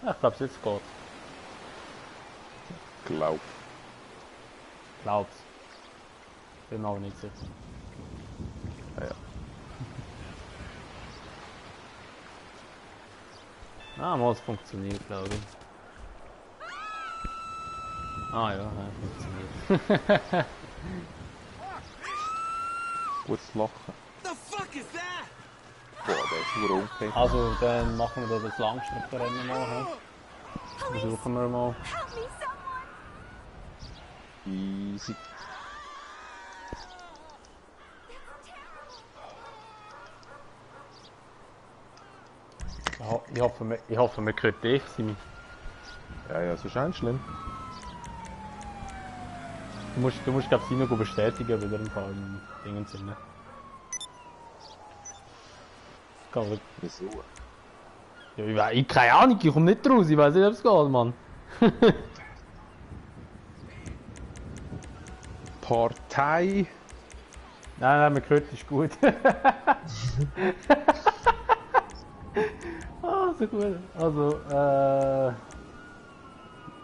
Ja, ich glaube, es jetzt geht. Glaub's. Bin mir aber nicht sicher. Ja. Ah, mal, es funktioniert, glaube ich. Ah ja, funktioniert. Gutes Lachen. Boah, der ist nur unfair. Also, dann machen wir das Langstreckenrennen mal. He? Versuchen wir mal. Easy. Ich hoffe, wir können dich, Simi. Ja, so scheint schlimm. Du musst glaube ich, Simi bestätigen, wieder im Fall im Dingen sind. Wieso? Ja, ich keine Ahnung, ich komme nicht raus, ich weiß nicht, ob es geht, Mann. Partei. Nein, man hört, ist gut. Ah, so gut. Also,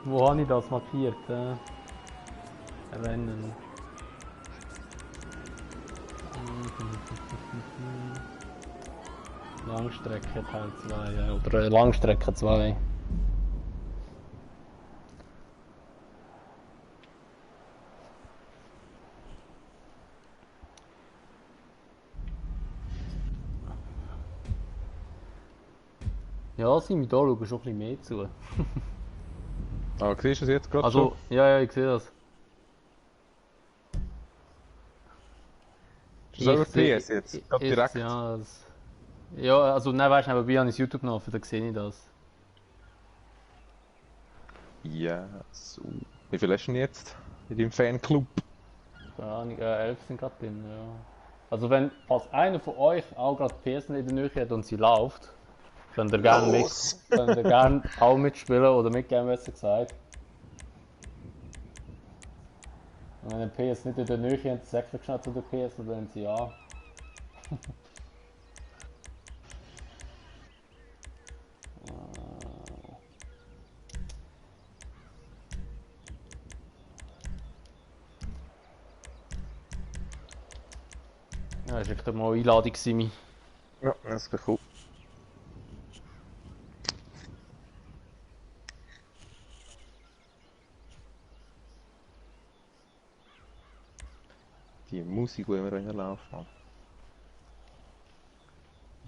wo habe ich das markiert? Rennen. Langstrecke Teil 2, ja. Oder Langstrecke 2. Ja, sind wir da, schauen schon ein bisschen mehr zu. Aber siehst du es jetzt gerade Also, schon? ja, ich sehe das. Ist das über PS jetzt? Gerade direkt? Ja, ja, also, nein, weißt du, aber wie habe ich YouTube noch, da sehe ich das. Ja, so. Wie viel hast du denn jetzt in deinem Fanclub? Keine Ahnung, 11 sind gerade drin, ja. Also, falls einer von euch auch gerade PS in der Nähe hat und sie läuft, könnt ihr gerne auch mitspielen oder mitgeben, besser gesagt. Und wenn ihr PS nicht in der Nähe habt, sagt ihr schnell zu der PS oder dann sie ja. Ja, das war echt mal eine Einladung, Simi. Ja, das wäre cool. Die Musik, die immer reinlaufen.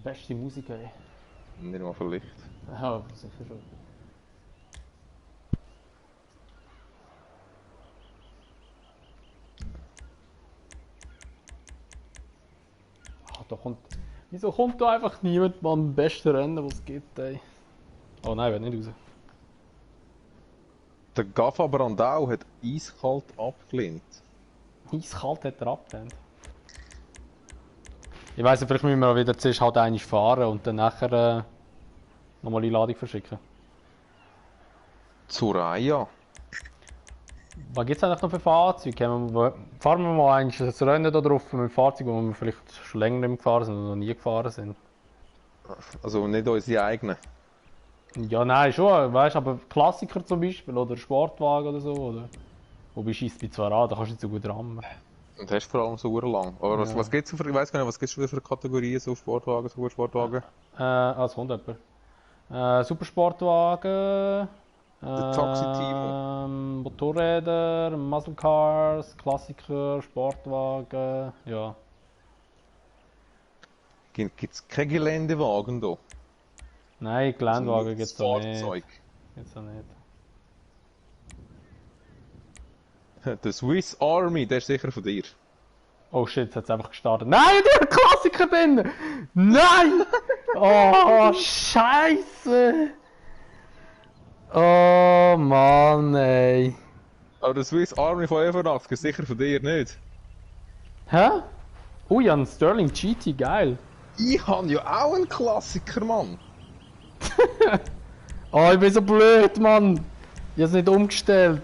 Beste Musik, ey. Nicht mal vielleicht. Ja, sicher schon. Ach, wieso kommt da einfach niemand mal am besten Rennen, was es gibt, ey? Oh nein, ich will nicht raus. Der Gaffa Brandau hat eiskalt abgelehnt. Eiskalt hat er abgelehnt. Ich weiss nicht, vielleicht müssen wir wieder zuerst halt einmal fahren und dann nachher nochmal die Ladung verschicken. Zuraya. Was gibt es eigentlich noch für Fahrzeuge? Fahren wir mal eigentlich das Rennen da drauf mit Fahrzeugen, wo wir vielleicht schon länger nicht mehr gefahren sind oder noch nie gefahren sind? Also nicht unsere eigenen. Ja, nein, schon, weißt du, aber Klassiker zum Beispiel oder Sportwagen oder so, oder? Wobei schießt bei 2 Rad, da kannst du nicht so gut rammen. Und hast vor allem so lang. Aber Ja. was gibt's für, ich weiß gar nicht, was gibt's für Kategorien, so Sportwagen, Supersportwagen? Also kommt jemand. Supersportwagen, Der Taxi Timo. Motorräder, Muscle Cars, Klassiker, Sportwagen, ja. Gibt's keine Geländewagen da? Nein, Geländewagen gibt es auch nicht. Fahrzeug. Gibt's auch nicht. Der Swiss Army, der ist sicher von dir. Oh shit, jetzt hat es einfach gestartet. Nein, der Klassiker drin! Nein! Oh, Scheiße! Oh Mann, ey. Aber der Swiss Army von 85 ist sicher von dir nicht. Hä? Oh, ja, ein Sterling GT, geil. Ich habe ja auch einen Klassiker, Mann. Oh, ich bin so blöd, Mann. Ich hab's nicht umgestellt.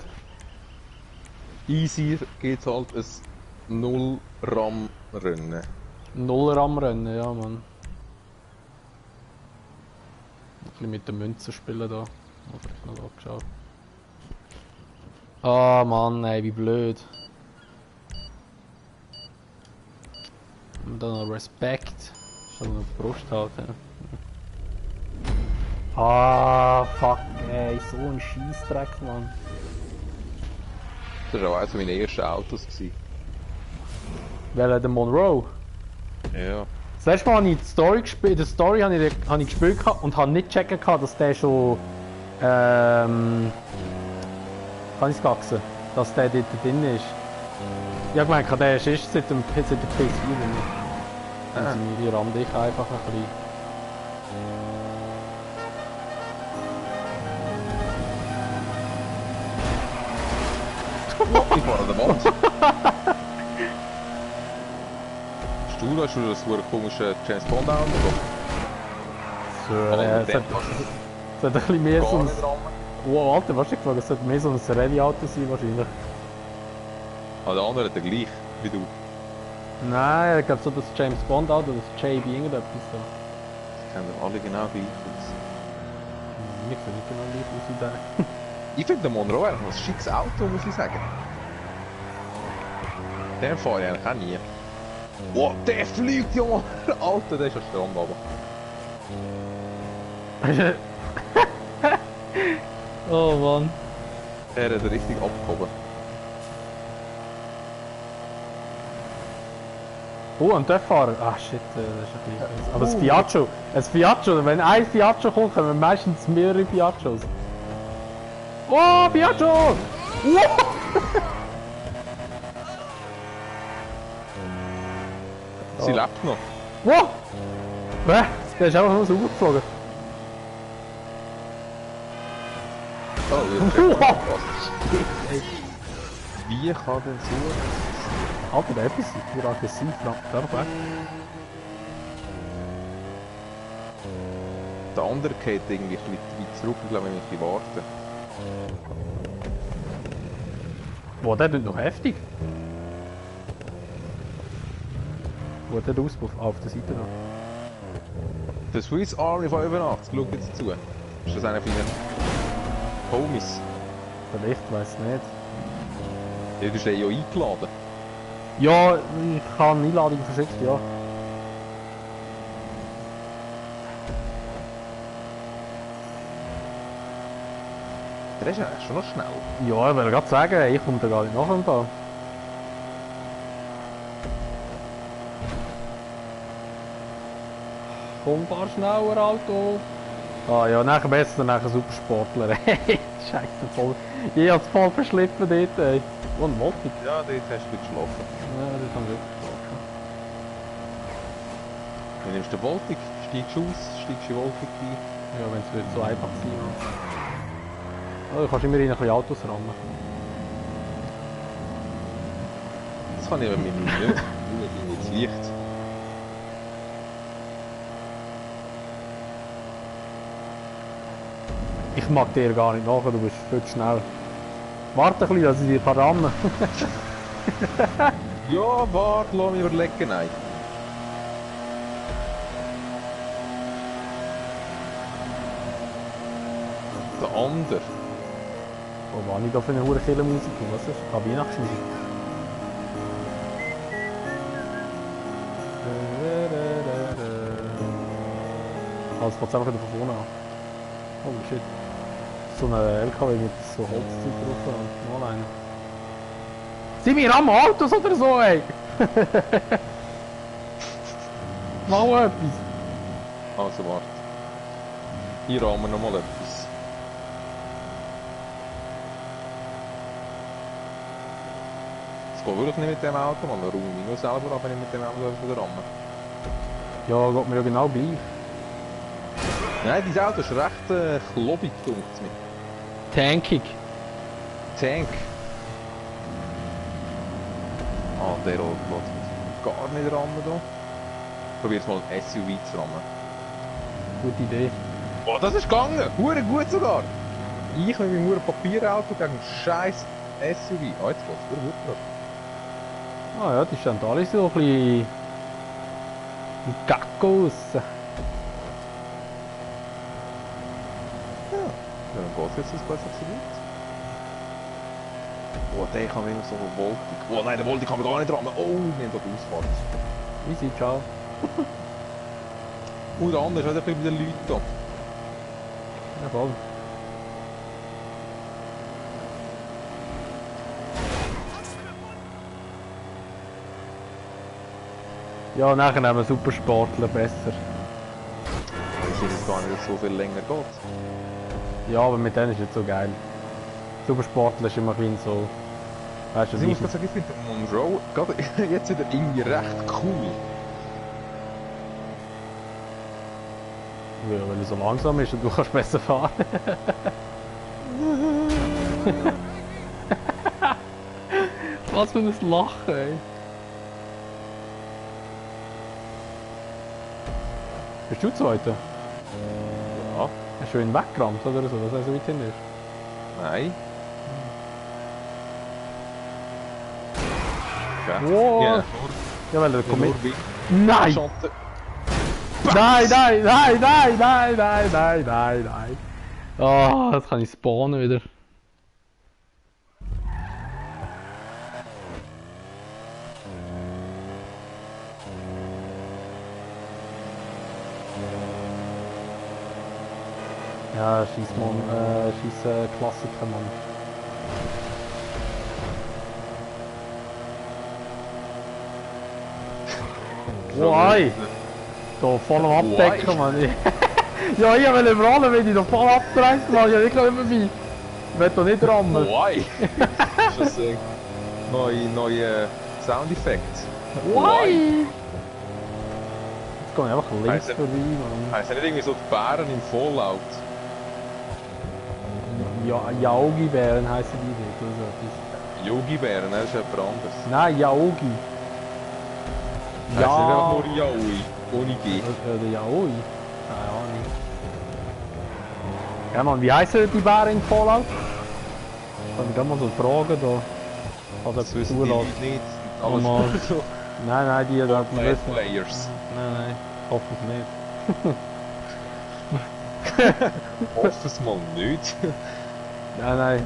Easy geht halt ein Null-RAM-Rennen. Nuller am Rennen, ja, Mann. Ein bisschen mit den Münzen spielen da. Okay, ich habe noch geschaut. Ah Mann, ey, wie blöd. Und dann noch Respekt. Schon auf die Brust halten. Ah, fuck, ey, so ein Scheissdreck, Mann. Das war auch eines meiner ersten Autos. Welcher, der Monroe? Ja. Das letzte Mal habe ich die Story gespielt, in der Story habe ich gespielt und habe nicht checken gehabt, dass der schon, kann ich es gaxen, dass der dort drin ist. Ich habe gemeint, der ist erst seit dem PS4 drin. Also die rammt ich einfach ein bisschen. Ich fahre an der Wand. Hast du das so ein komisches James Bond Auto? Es hat ein bisschen mehr so ein... Oh Alter, was hast du gefragt? Es sollte mehr so ein Rallye-Auto sein wahrscheinlich. Ah, der andere hat den gleich wie du. Nein, ich glaube so das James Bond Auto, das JB irgendetwas so. Die kennen alle genau gleich aus. Ich finde nicht genau gleich aus wie der. Ich finde den Monroe eigentlich ein schickes Auto, muss ich sagen. Den fahre ich eigentlich auch nie. Wow, der fliegt, Junge! Alter, der ist am Strand aber. Oh Mann. Der hat richtig abgehoben. Oh, und der Fahrer. Ah shit, das ist ein bisschen... Aber das Fiaggio, wenn ein Fiaggio kommt, kommen meistens mehrere Fiaggios. Oh, Fiaggio! Sie lebt noch. Wow! Hä? Der ist einfach nur so geflogen. Oh, wie kann denn so? Alter, der ist pur aggressiv, der weg. Der andere geht irgendwie ein bisschen weit zurück, ich glaube, ich muss warten. Boah, der tut noch heftig. Wo hat der Auspuff? Ah, auf der Seite noch. Der Swiss Army 85, schau jetzt zu. Ist das einer von Ihnen Homies? Vielleicht, weiß nicht. Ja, du hast den ja eingeladen. Ja, ich habe eine Einladung verschickt, ja. Der ist ja schon noch schnell. Ja, ich will gerade sagen, ich komme da gar nicht nachher da. Komm, fahr schneller, Auto. Ah ja, nachher besser, nachher Supersportler. Scheiße, voll. Ich hab's voll verschliffen dort, ey. Oh, ein Voltig. Ja, dort hast du geschlafen. Ja, das haben wir geschlafen. Dann nimmst du den Voltig, steigst aus, steigst in Voltig ein. Ja, wenn es so einfach sein wird. Oh, du kannst immerhin ein bisschen Autos rammen. Das kann ich aber mit mir nicht. Ich bin jetzt Licht. Ich mag dir gar nicht nachher, du bist viel zu schnell. Warte ein bisschen, dass ich dir rammen kann. Ja, warte, lass mich überlegen. Nein. Der andere. Oh, war nicht da für eine hohe Killermusik? Was ist das? Ah, Weihnachtsmusik. Also, fängt einfach wieder von vorne an. Holy shit. So ein LKW mit so Holzzeug drauf und noch einer. Sind wir am Autos oder so, ey? Mach mal etwas. Also warte. Hier haben wir nochmal etwas. Es geht wirklich nicht mit dem Auto, man räume ich nur selber ab, wenn ich mit dem Auto wieder ramme. Ja, geht mir ja genau gleich. Nein, dieses Auto ist recht klobig, denkt es mir. Tankig. Tank. Ah, der lässt mich gar nicht rammen hier. Probier's mal ein SUV zu rammen. Gute Idee. Oh, das ist gegangen! Hure gut sogar! Ich mit meinem hure Papierauto gegen einen scheiß SUV. Ah, jetzt geht's hure gut gerade. Ah ja, die stehen alle so ein bisschen... Gackos. dann geht es jetzt, dass es besser wird. Oh, der kann wieder so Voltig. Oh nein, der Voltig kann man gar nicht rammen. Oh, wir haben da die Ausfahrt. Easy, ciao. Und der andere ist auch ein bisschen bei den Leuten da. Ja, voll. Ja, nachher nehmen wir Supersportler besser. Ich sehe jetzt gar nicht, dass es so viel länger geht. Ja, aber mit denen ist es nicht so geil. Supersportler ist immer wie so... Weißt du, Also ich muss gerade sagen, ich finde den Monroe gerade jetzt wieder irgendwie recht cool. Ja, weil er so langsam ist und du kannst besser fahren. Was für ein Lachen, ey. Bist du Zweiter? Ja. Hast du ihn weggerammt oder so, dass er so weit hin ist? Nein. Ja. Wow. Ja, Ja, weil er nur, kommt nur mit. wie Nein! Chante. Nein, nein, nein, nein, nein, nein, nein, nein, nein. Ah, jetzt kann ich spawnen wieder. Ja, scheiß Klassiker, Mann. Why? Da voll am Abdecken, Mann. Ja, ich will überall, wenn ich da voll abgereist Mann. Ja, ich kann nicht vorbei. Ich will da nicht rammen. Why? Das ist ein neuer Soundeffekt. Why? Jetzt gehe ich einfach links Heisst er- vorbei, Mann. Heißt ja nicht irgendwie so die Bären im Fallout? Ja, Yaogi-Bären heissen die nicht, oder so etwas. Yogi-Bären, das ist jemand anderes. Nein, Yaogi. Heisst nicht einfach nur Yaoi, ohne G. Oder Yaoi. Keine Ahnung. Ja, Mann, wie heissen die Bären in Fallout? Kann ich gerne mal so fragen da. Also, Das wissen die Leute nicht. Oh Alles Mann. nur so Nein, nein, die da wissen. Players. Nein, hoffentlich nicht. Hoffe es mal nicht. Nein, nein.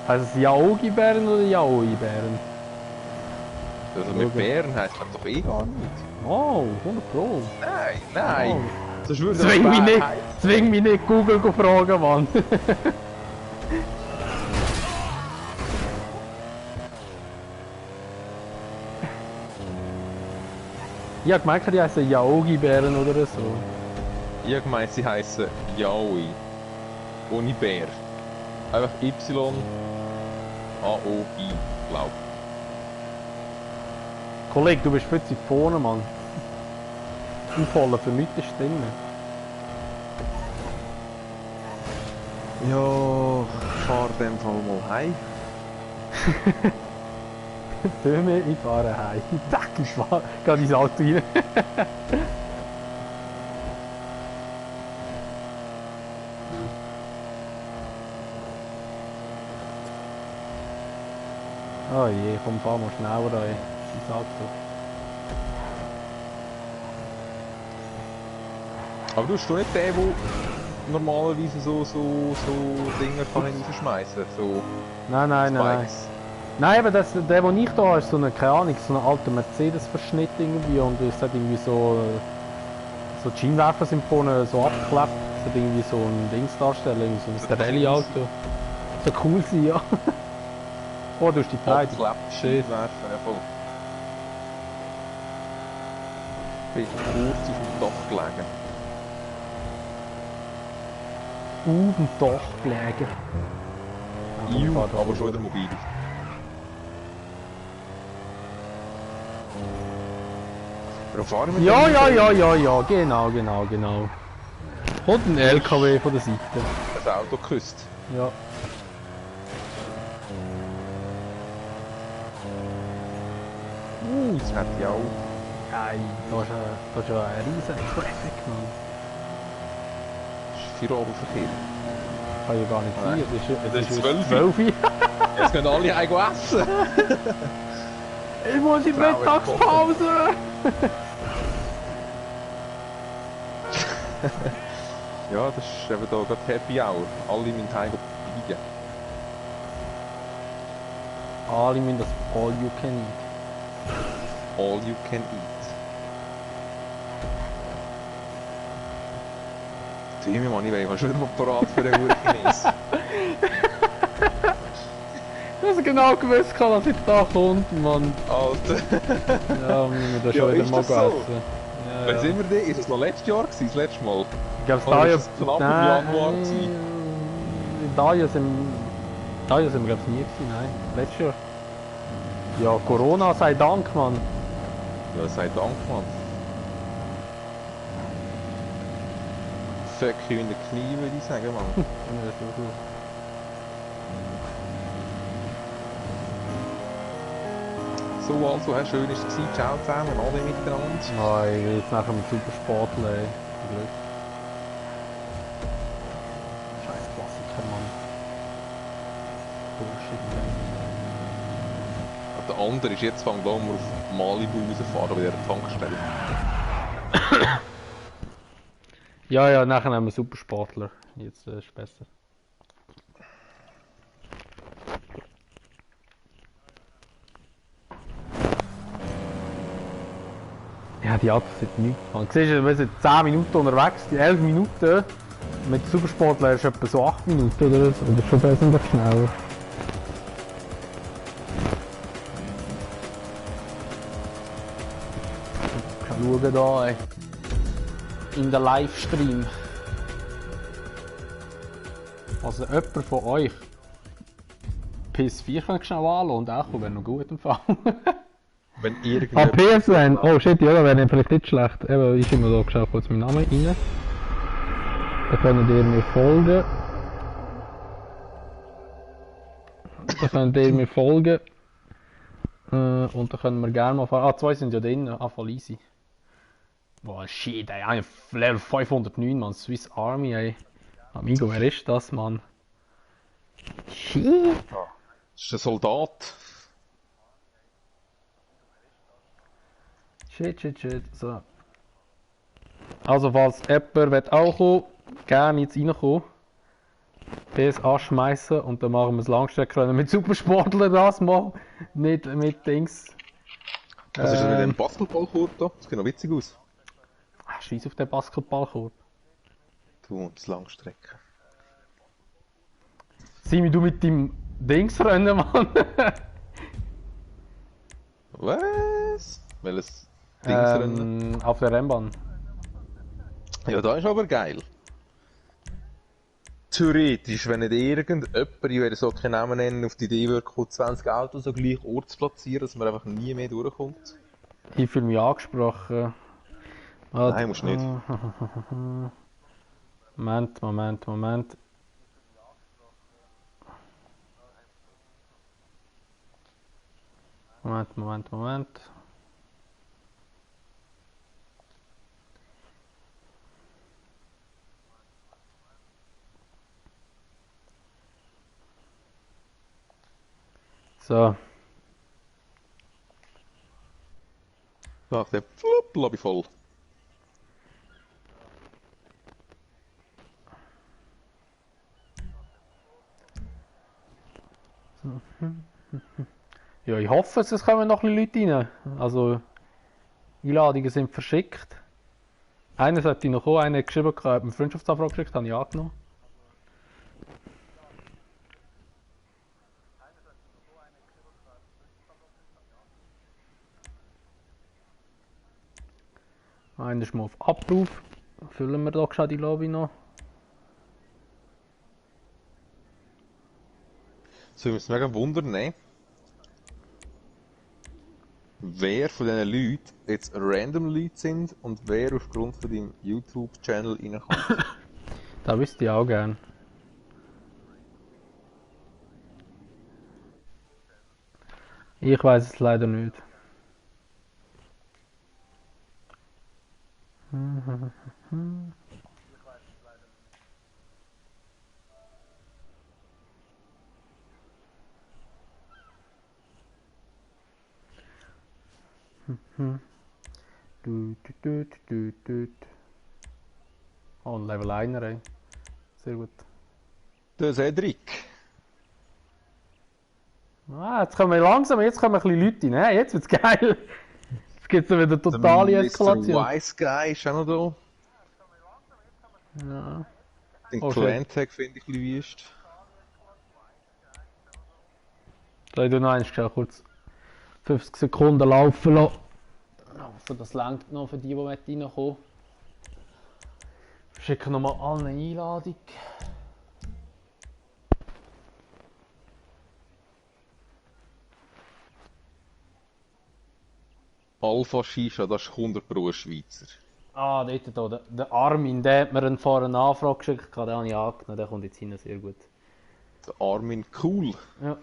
Heißt es Yaogi-Bären oder Yaoi-Bären? Also mit Bären heisst das doch eh gar nicht. Oh, 100 Pro. Nein, nein. Oh. Sonst würde Zwing das mich Bär nicht, heißen. zwing mich nicht Google go fragen, Mann. Ich hab gemeint, die heißen Yaogi-Bären oder so. Ich habe gemeint, sie heißen Yaoi. Ohne Bär. Einfach Y A O I, glaub. Kollege, du bist viel zu vorne, Mann. Aufholen für nichts ist drin. Ja, ich fahre in dem Fall mal heim. Für mich, ich fahre heim. Zack, ich fahre. Geh ins Auto rein. Oh je, komm, fahr mal schneller rein. Ins Auto. Aber du bist doch nicht der, der normalerweise so Dinger kann rausschmeißen. So Nein, nein, nein. Spikes. Nein, aber das, der ich da habe, ist so eine, keine Ahnung, so ein alter Mercedes-Verschnitt irgendwie und es hat irgendwie so die Scheinwerfer sind vorne so abgeklebt. Es hat irgendwie so ein Dings darstellen, irgendwie so ein Sterelli-Auto. So cool sein, ja. Oh, du hast die Zeit. Abgeklappt, Shit. Scheinwerfer, ja voll. Ich bin kurz auf dem Dach gelegen. Auf dem Dach gelegen. Juh, aber schon wieder mobil. Warum fahren wir Ja, denn ja, nicht? ja, ja, ja, genau. Und ein LKW von der Seite. Das Auto geküsst. Ja. Das hat ja auch. Nein, da ist ja ein riesen Traffic, Mann. Das ist Tirolverkehr. Kann ja gar nicht Nein. sein, es Das ist ist erst 12. 12 Uhr. Jetzt können alle heim essen. Ich muss in die Frau Mittagspause! Ja, das ist eben da gerade Happy Hour. Alle müssen heim biegen. Alle müssen das All You Can Eat. All you can eat. Timmy, Mann, ich bin schon wieder mal parat für den Uhr Chines. Ich habe genau gewusst, dass jetzt da kommt, Mann. Alter. Ja, wir müssen das Ja, schon wieder ist mal das so? essen. Ja, Wann ja. sind wir denn? Ist es noch letztes Jahr gewesen, das letzte Mal? Ich glaube, Oder da ist es knapp im Januar gewesen? Da sind wir, glaube ich, nie gewesen, nein. Letztes Jahr. Ja, Corona sei Dank, Mann. Ja, sei Dank, Mann. Fuck you in den Knie, würde ich sagen, Mann. Ja, das ist so. So, also, schön war es. Ciao zusammen, alle miteinander. Nein, jetzt nachher mit Supersportler, ey. Glück. Scheiß Klassiker, Mann. Bullshit, Der andere ist jetzt fängt an, wir auf Malibu rausfahren bei der Tankstelle. Ja, ja, nachher haben wir Supersportler. Jetzt ist es besser. Ja, die Autos sind nichts. Man siehst du, wir sind 10 Minuten unterwegs, die 11 Minuten. Mit Supersportler ist etwa so 8 Minuten oder so. Oder schon wesentlich schneller. Schauen da, ey. In den Livestream. Also jemand von euch PS4 kann schnell anschauen und auch wäre noch gut im Fall. Wenn Ah, irgendjemand... PSN! Oh shit, ja, das wäre vielleicht nicht schlecht. Eben, ich immer da geschaut, kurz meinen Namen rein. Da könnt ihr mir folgen. Und da können wir gerne mal fahren. Ah, 2 sind ja drin, voll easy. Boah, shit, ey, eigentlich Level 509, man, Swiss Army, ey. Amigo, wer ist das, Mann? Shit! Das ist ein Soldat. Shit. So. Also, falls jemand auch kommen, gerne jetzt reinkommen. PS anschmeißen und dann machen wir das Langstreckenrennen mit Supersportlern das mal. Nicht mit Dings. Was ist das mit dem Basketballcourt da? Das sieht noch witzig aus. Scheiß auf den Basketballkorb. Du und das Langstrecken. Sieh mich du mit deinem Dingsrennen, Mann. Was? Welches Dingsrennen? Auf der Rennbahn. Ja, das ist aber geil. Theoretisch, wenn nicht irgendjemand, ich werde so keinen Namen nennen, auf die Idee würde kommen, 20 Autos am gleichen Ort zu platzieren, dass man einfach nie mehr durchkommt. Ich fühle mich angesprochen. Nein, musst nicht. Moment. Moment. So. Nach der Flupp, Lobby voll. Ja, ich hoffe, es kommen noch ein bisschen Leute rein. Also, Einladungen sind verschickt. Einer sollte noch kommen, einer hat geschrieben, hat mir eine Freundschaftsanfrage geschickt, habe ich angenommen. Einer ist mal auf Abruf. Füllen wir doch schon die Lobby noch. So, wir müssen mega wundern, ne? Wer von diesen Leuten jetzt random Leute sind und wer aufgrund von deinem YouTube-Channel reinkommt. Das wüsste ich auch gern. Ich weiß es leider nicht. Düt. Oh, ein Level 1, ey. Sehr gut. Der Cedric. Ah, jetzt kommen wir langsam, jetzt kommen ein bisschen Leute rein. Hey, jetzt wird's geil. Jetzt gibt's dann wieder totale Eskalation. Der Wise Guy ist auch noch da. Ja. Den Oh, Clan-Tag finde ich ein bisschen wüst. Da ich noch eins kurz 50 Sekunden laufen lassen. Also das langt noch für die, die reinkommen. Ich schicke nochmal allen eine Einladung. Alpha Shisha, das ist 100 Pro Schweizer. Ah, dort da, der Armin, der hat mir vorher eine Anfrage geschickt, den habe ich angenommen, der kommt jetzt hin, sehr gut. Der Armin Cool. Ja.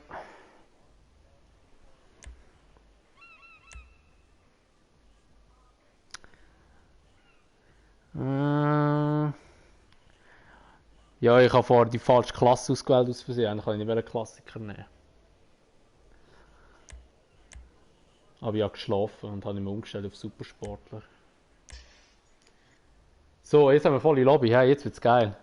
Ja, ich habe vorher die falsche Klasse ausgewählt aus Versehen, dann kann ich nicht mehr einen Klassiker nehmen. Aber ich habe geschlafen und habe mich umgestellt auf Supersportler. So, jetzt haben wir volle Lobby, hey, jetzt wird's geil.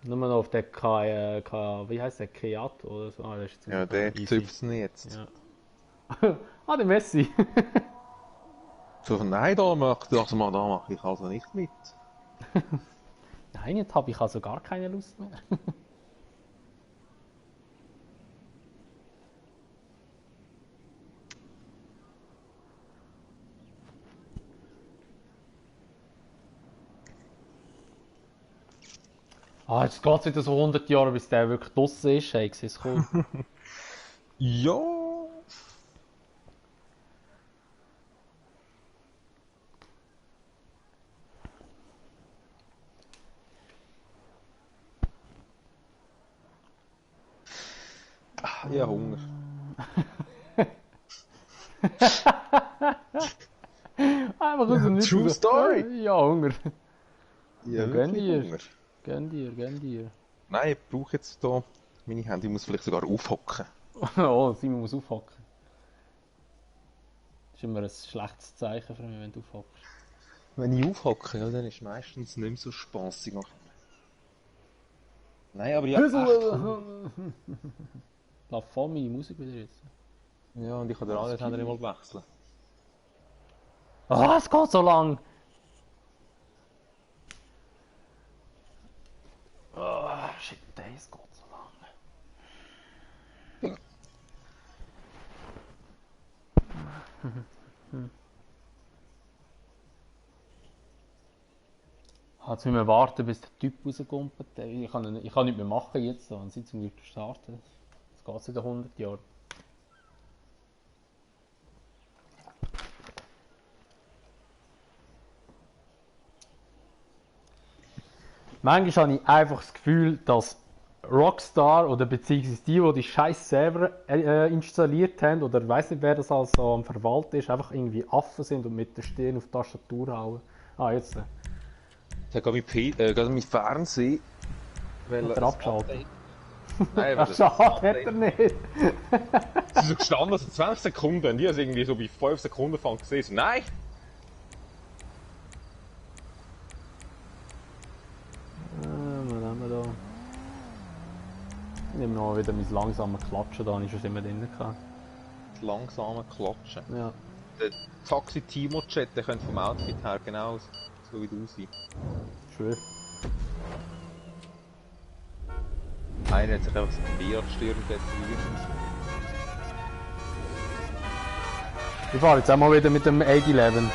Nur noch auf der wie heißt der? Keat oder so? Ah, das ist Ja, der züpft ihn jetzt. Ja. Ah, der Messi. So, nein, da mache ich also nicht mit. Nein, jetzt habe ich also gar keine Lust mehr. Ah, jetzt geht es wieder so 100 Jahre, bis der wirklich draussen ist. Hey, ich sehe es cool. Ja. Ich habe Hunger. Einfach aus dem Nichts. True Story. Ja, Hunger. Ja, gönn wirklich dir. Hunger. Gönn dir, gönn dir. Nein, ich brauche jetzt hier meine Hände. Ich muss vielleicht sogar aufhocken. Oh, Simon muss aufhocken. Das ist immer ein schlechtes Zeichen für mich, wenn du aufhockst. Wenn ich aufhocke, ja, dann ist es meistens nicht mehr so spaßig. Nein, aber ja. Lass voll meine Musik wieder jetzt. Ja, und ich kann den anderen Händler nicht mal wechseln. Ah, es geht so lang! Ah, shit, es geht so lang. Jetzt müssen wir warten, bis der Typ rauskommt. Ich kann nicht mehr machen jetzt, wenn sie zum Glück starten. Das geht seit 100 Jahren. Manchmal habe ich einfach das Gefühl, dass Rockstar oder beziehungsweise die scheiß Server installiert haben, oder ich weiss nicht, wer das also am Verwalten ist, einfach irgendwie Affen sind und mit der Stirn auf die Tastatur hauen. Ah, jetzt. Ich habe gerade mein Fernsehen. Hat er abgeschaltet? Nein, Ach, schade, hat er nicht. Es ist so gestanden, also 20 Sekunden. Die haben irgendwie so bei 5 Sekunden von gesehen. So, nein! Was haben wir da? Ich nehme noch wieder mein langsames Klatschen, da habe ich schon immer drin gehabt. Das langsame Klatschen. Ja. Der Taxi-Timo-Chat, der könnte vom Outfit her genau so wie du sein. Schwör. Einer hat sich einfach so ein Bier stirn tätowiert. Ich fahre jetzt auch mal wieder mit dem 811.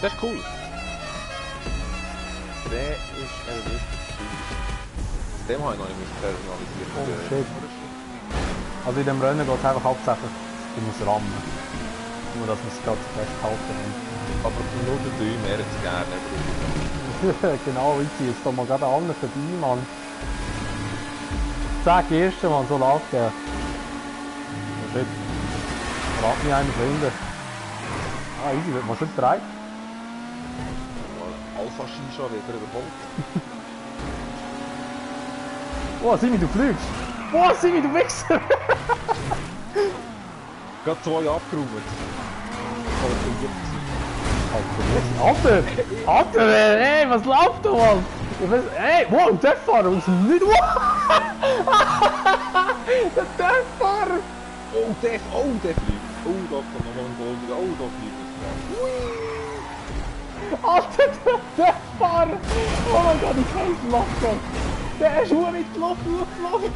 Das ist cool. Der ist wirklich cool. Dem habe ich noch nicht personalisiert. Oh shit. Also in dem Rennen geht es einfach hauptsächlich, du musst rammen. Nur dass wir es gerade festhalten haben. Aber nur der Däum, er hat es gerne. Genau, ich ziehe jetzt doch mal gerade an vorbei, Mann. 10 Erste, Mann, so läuft der. Oh shit. Rat mich einer finden. Ah, easy, wird man schon bereit? Alpha Shisha wird er überholt. Oh, Simi, du fliegst! Oh, Simi, du Wichser! Gerade 2 abgeräumt. Oder 5. Alter! Alter! Ey, was läuft da, Mann? Ey, wow, ein Dörffahrer aus dem Nichts! Der Dörffahrer! Oh, der fliegt. Oh, da kommt nochmal ein Gold. Oh, da fliegt es. Alter, der Dörffahrer! Oh mein Gott, ich kann es lachen! Der ist nur in die Luft geflogen!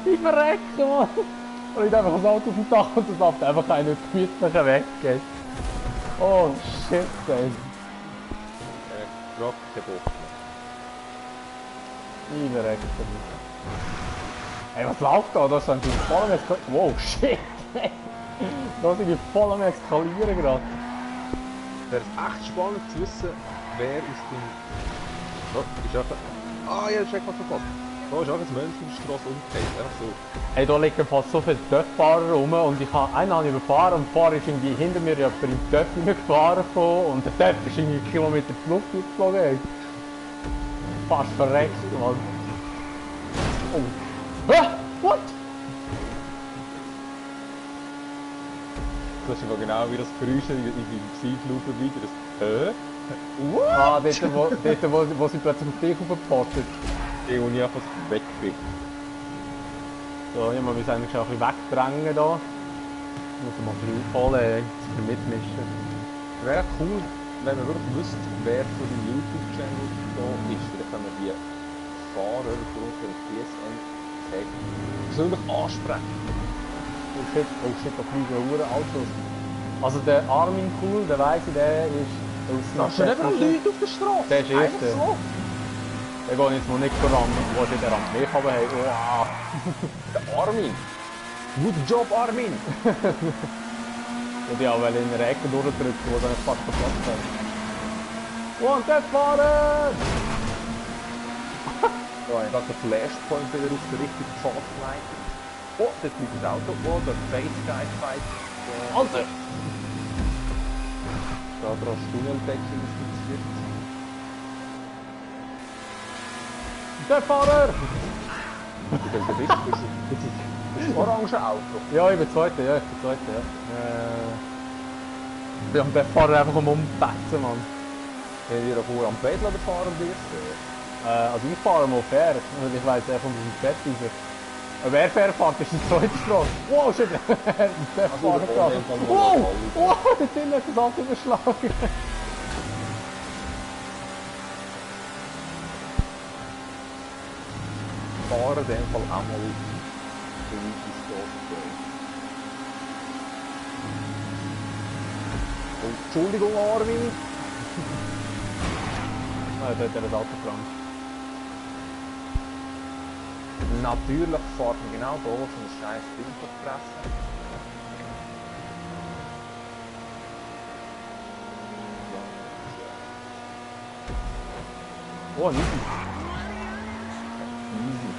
Ich verrecke, Mann! Und ich einfach das Auto auf dem Dach und das läuft einfach einen gemütlichen Weg. Oh shit, ey! Rock, der Bock. Ich verrecke mich. Ey, was läuft da? Da ist ein voll am Eskalieren. Wow, shit! Da sind wir voll am Eskalieren gerade. Wäre es echt spannend zu wissen, wer ist denn... Oh, ist einfach... Ah ja, das ist einfach verpasst. Da ist einfach ein Mensch in der Straße umgekehrt, einfach so. Hey, da liegen fast so viele Töpffahrer rum und ich habe einen überfahren und der Fahrer ist irgendwie hinter mir jemand im Töpf gefahren und der Töpf ist irgendwie Kilometer in die Luft geflogen. Ey. Fast verreckt, Mann. Oh. Ah, what? Das ist aber genau wie das Geräusch in deinem Zeitlupe wieder. Das What? Ah, dort wo sie plötzlich auf dich aufgepottet. Die, wo ich einfach weg bin. So, ja, wir müssen eigentlich schon ein bisschen wegdrängen da. Ich muss mal ein bisschen aufholen, zum Mitmischen. Wäre cool, wenn man wirklich wüsste, wer von dem YouTube-Channel da ist. Vielleicht können wir die Fahrer von dem PSN-Tag persönlich ansprechen. Oh shit, da fliegen Autos. Also der Armin Cool, der weiss ich, der ist aus Da sind überall Leute auf der Straße. Der ist erste. Der geht jetzt mal nicht ran, wo sie den Rand mehr haben. Wow. Der Armin! Good job, Armin! Ich wollte auch in der Ecke durchdrücken, wo er nicht fast verpasst hat. Und der fahren! Da habe ich gerade den Flashpoint wieder auf den richtigen Pfad geleitet. Oh, das liegt das Auto. Oh, der Face Guy Fight. Alter! Da hat er als Tunneldeckel inspiziert. Der Fahrer! Das ist das orange Auto. Ja, ich bin Zweiter, ja. Ich bin am der Fahrer einfach umpetzen, Mann. Wenn ihr vorher am Pedler fahren wirst. Also ich fahre mal fair, und ich weiss, er kommt aus dem Bett raus. Wer fair fährt, ist die zweite Straße. Wow, shit! Der Fahrer gerade. Wow! Wow, der Till hat das Auto überschlagen. Fahren in dem Fall auch mal so weit die Straße gehen. Oh, Entschuldigung, Armin! Nein, da hat er das Auto dran. Natürlich fährt man genau da so ein scheiß Ding fressen. Oh, nicht. Easy.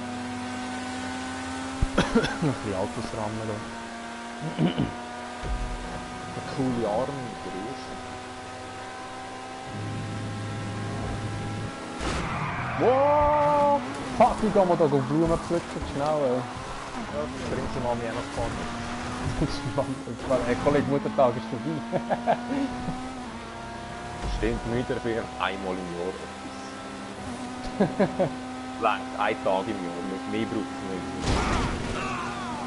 Noch die Autos rammen da. Eine coole Arme mit der ersten. Wow! Fuck, ich geh mal da Blumen pflücken, schnell. Ja, das bringt sie mal mir noch spannend. Ein Kollege Muttertag ist vorbei. Stimmt nicht dafür einmal im Jahr etwas. Langt, ein Tag im Jahr, mehr braucht es nicht.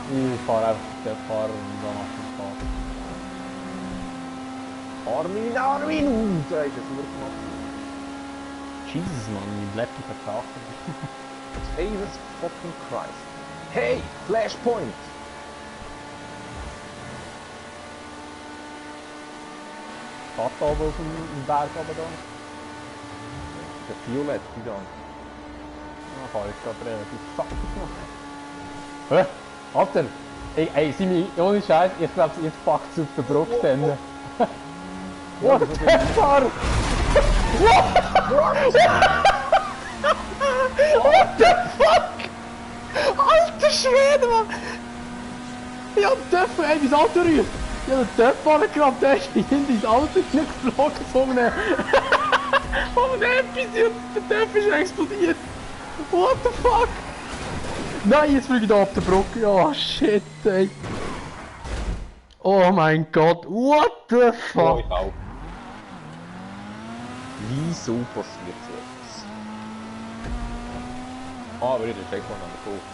Ich fahre einfach den Fahrer und dann mache ich Spaß. Armin! Da ist es wirklich. Jesus, Mann, mein Laptop hat Sachen. Jesus fucking Christ. Hey, Flashpoint! Fahrt da oben auf dem Berg runter da? Der Violett, die da. Dann fahre ich gerade relativ zackig noch. Hä? Alter! Ey, Simi, ohne Scheiß, ich glaube, jetzt packt es auf den Brock dann. What the fuck? What the fuck? Alter Schwede, Mann! Ich hab den Töpf, ey, mein Auto ruft! Ich hab den Töpf angegraben, der ist in dein Auto geflogen von einem... von einem Episode und der Töpf ist explodiert! What the fuck? Nein, jetzt fliege ich da ab der Brücke. Oh shit, ey. Oh mein Gott, what the fuck? Oh, ich auch. Wieso passiert so etwas? Ah, aber ich check mal an der Kopf.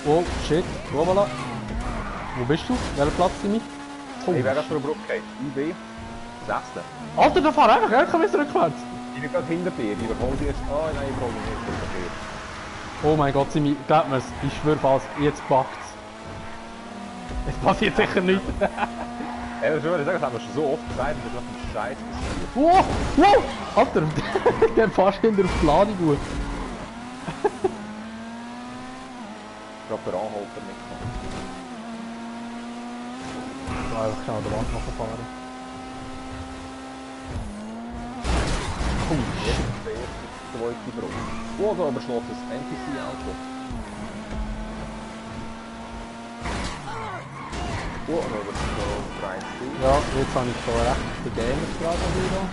Oh, shit. Voilà. Wo bist du? Welcher Platz sind wir? Ich wäre gerade vor der Brücke gefallen. IB, 6. Alter, da fahr einfach LKWs rückwärts. Ich bin gerade hinter dir. Ich überhole dich jetzt. Oh nein, ich überhole mich nicht. Hinter dir. Oh mein Gott, Simi, glaub mir's, ich schwör fast, jetzt packt's. Es passiert sicher nichts. Ey, das würde ich sagen, das haben wir schon so oft gesagt, dass das ein Scheiß passiert. Wow, wow! Alter, der fährst hinter auf die Ladung gut. Ich glaube, der Anhalter nicht. Ich kann einfach schnell an der Wand nachfahren. Cool, jetzt ist der erste, zweite Brücke. Oh, da überschlägt das NPC-Auto. Oh, da überschlägt 13. Ja, jetzt habe ich schon recht den Gamers gerade wieder.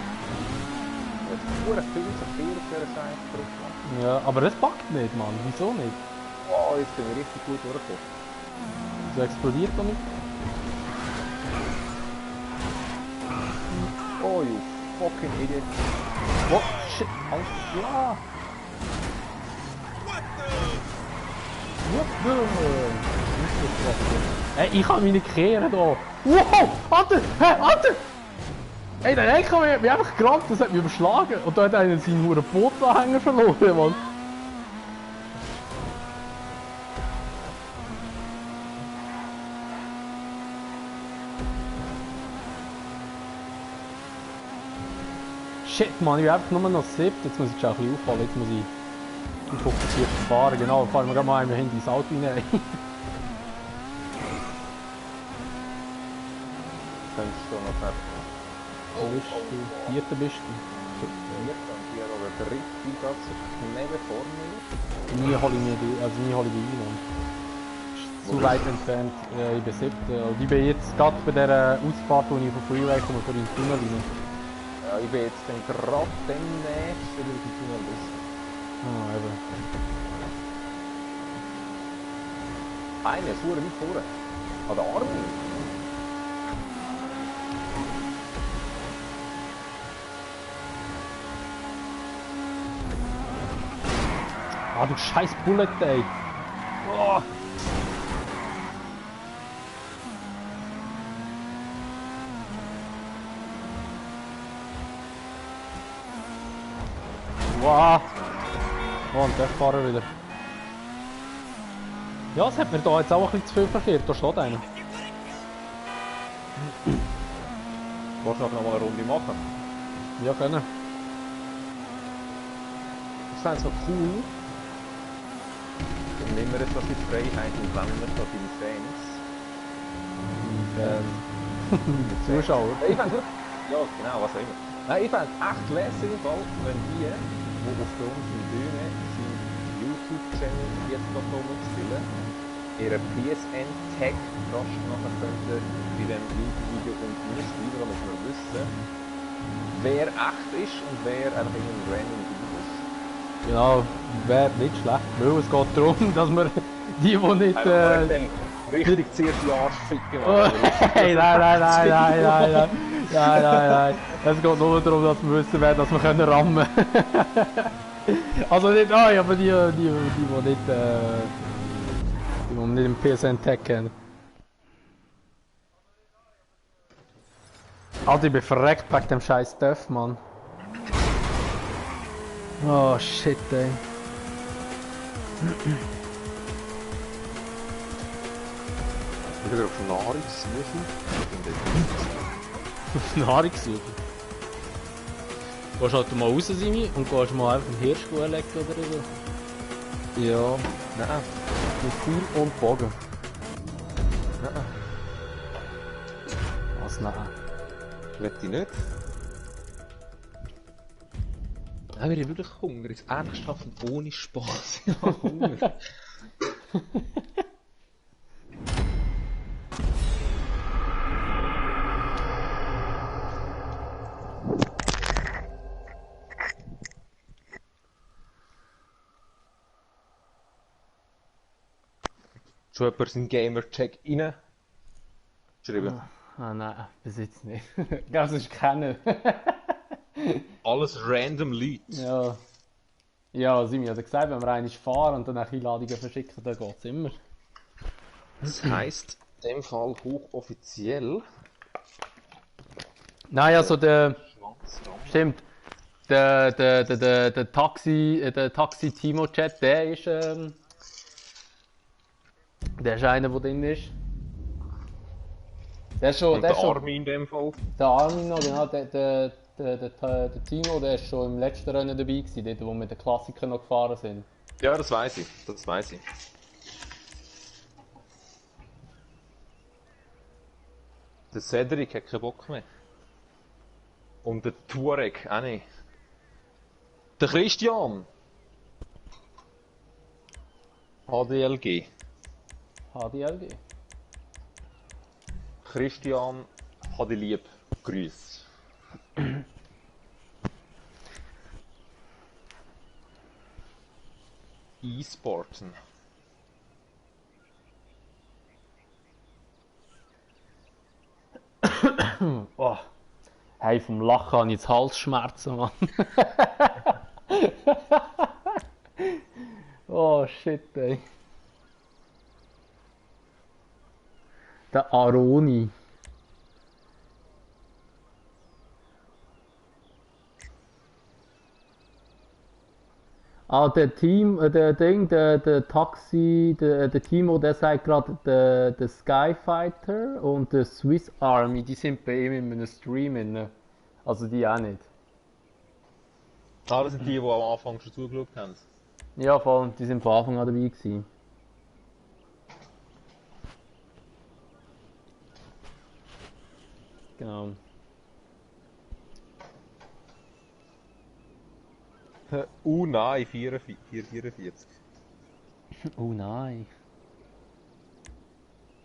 Jetzt ist nur viel zu viel auf dieser scheiß Brücke. Ja, aber das packt nicht, Mann. Wieso nicht? Oh, jetzt bin ich richtig gut durchgekommen. So explodiert doch nicht. Oh, you fucking idiot. Oh, shit, Alter, ja! Hey, ich kann mich nicht kehren hier. Wow! Alter! Hey, Alter! Ey, der LKW hat mich einfach gerammt, das hat mich überschlagen. Und da hat einer seinen huren Bootanhänger verloren, Mann. Shit, Mann, ich bin einfach nur noch 7. Jetzt muss ich schon ein bisschen auffallen. Jetzt muss ich fokussiert fahren. Genau, fahren wir gerade mal einmal hinten ins Auto rein. Könntest du noch fertig. Wo bist du? Vierter bist du? Hier aber der dritte ganz neben vorne. Nie hole ich mir die, also nie hole ich die ein. Ist zu weit entfernt. Ich bin 7. Und ich bin jetzt gerade bei der Ausfahrt, wo ich von Freeway komme, vor den Tunnel rein. Ja, ich bin jetzt dann gerade demnächst wieder in den Tunnel raus. Ah, eben. Einer ist verdammt weit vorne. An der Arme. Ah, du scheiß Bullet, ey. Oh. Wow. Oh, und der Fahrer wieder. Ja, es hat mir da jetzt auch ein bisschen zu viel verkehrt. Da steht einer. Willst du noch mal eine Runde machen? Ja, können. Ich fände es noch cool. Dann nehmen wir jetzt die Freiheit und wenden wir da deine Fans. Zuschauer. Ich fände es ja, genau, was auch immer. Nein, ich fände es echt lässig, wenn die aufgrund von Bühne seinen YouTube-Channel jetzt noch spielen, ihren PSN-Tag rasch nachher könnten bei diesem YouTube-Video und schreiben, damit wir wissen, wer echt ist und wer einfach in einem random Video ist. Genau, wäre nicht schlecht, weil es geht darum, dass wir die nicht... Richtig zuerst die Arschficken Oh, hey, nein. Es geht nur darum, dass wir wissen werden, dass wir können rammen können. Also nicht euch, aber die nicht im PSN-Tag kennen. Alter, ich bin verreckt wegen dem scheiß Stuff, Mann. Oh shit, ey. Ich bin auf Nahrungssuche. Auf Nahrungssuche? Gehst halt mal raus, Simi, und gehst mal einfach einen Hirsch legen oder so? Ja, nein. Mit Pfeil und Bogen. Nein. Was nein? Will ich nicht. Nein, wir haben wirklich Hunger. Jetzt ernsthaft und ohne Spaß. Ich habe Hunger. schon jemand seinen Gamer-Check rein? Geschrieben. Ah nein, bis jetzt nicht. Ich glaube, es ist keiner. Alles random Leute. Ja. Ja, Simi hat gesagt, wenn wir einmal fahren und dann auch Einladungen verschicken, dann geht's immer. Das heisst, in dem Fall hochoffiziell. Nein, also der. Schwanzraum. Stimmt. Der Taxi-Timo-Chat, der ist einer, der drin ist. Der ist schon. Und Der der ist schon. Armin in dem Fall. Der Armin noch, genau, der Timo, der ist schon im letzten Rennen dabei gewesen, dort, wo wir mit den Klassikern noch gefahren sind. Ja, das weiß ich. Das weiß ich. Der Cedric hat keinen Bock mehr. Und der Tuareg auch nicht. Der Christian. HDLG. HDLG. Christian, hadi lieb. Grüß. E-Sporten. Oh. Hey, vom Lachen habe ich jetzt Halsschmerzen, Mann. Oh shit, ey. Der Aroni. Ah, der Taxi, der Timo, der sagt gerade, der Skyfighter und der Swiss Army, die sind bei ihm in einem Stream inne. Also die auch nicht. Ah, das sind die am Anfang schon zugeschaut haben. Ja, voll, die sind von Anfang an dabei gewesen. Genau. Nein, 444. Oh nein.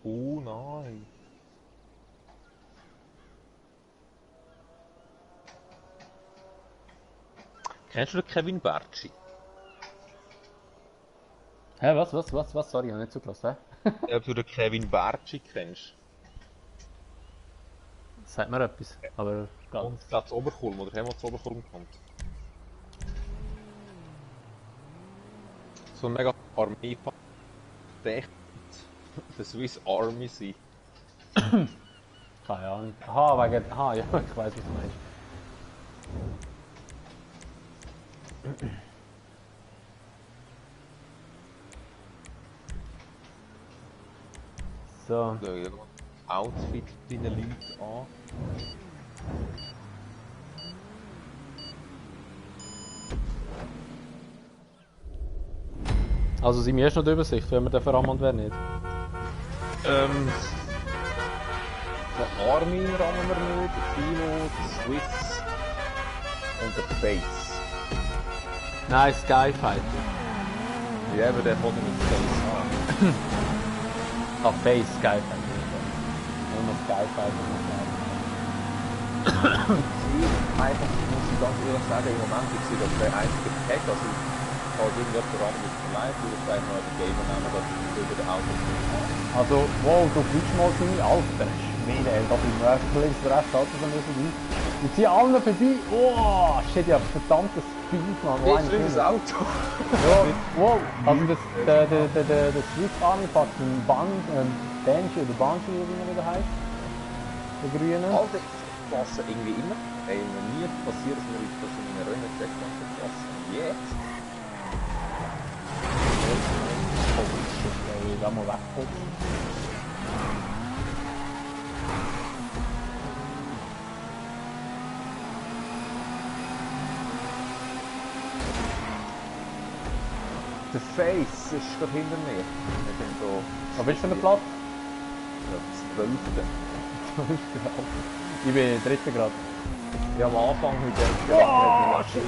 Nein. Kennst du den Kevin Bartschi? Hä, was? Sorry, ich habe nicht zugelassen. Ob du den Kevin Bartschi kennst? Sagt mir etwas, aber Und das Oberkulm, oder haben wir zu Oberkulm kommt. So ein mega Armee der Swiss Army sein. keine Ahnung. Aha, wegen. Aha, ja, ich weiß, was du meinst. So. So, ja, Outfit deiner Leute an. Also sind wir erst noch die Übersicht, wenn wir den verrammelt werden nicht. Den Armin rammen wir nicht, den Timo, den Swiss und den Face. Nein, Skyfighter. Ja, aber der kommt mit Face an. Ah, Face Skyfighter. Nur noch Skyfighter. Einfach, muss ich ganz ehrlich sagen, im Moment ist das der einzige Tag, also falls irgendjemand anderes verleiht, würde ich vielleicht noch den Gamer nehmen, dass ich über den Auto Also, wow, du fliegst mal seine Alter. Schwede, ey, da bin ich rechts, links, rechts, Auto so vorbei. Und zieh allen vorbei. Oh, shit, ja, verdammtes Speed, man. Jetzt drin das Auto! Ja, wow. Also der Swiss Army fährt einen Banshee oder Banshee, wie man wieder heißt. Der grüne. Alter, ich passe irgendwie immer. Ey, noch nie passiert, dass wir das in einer Rennen checkt haben, passen. Jetzt! Oh shit, ey, da mal weggucken. Der Face ist doch hinter mir. Ich bin so... Was bist du für einen Platz? Ja, das 12. Ich bin 3. Grad. Ja, am Anfang mit dem Oh, shit.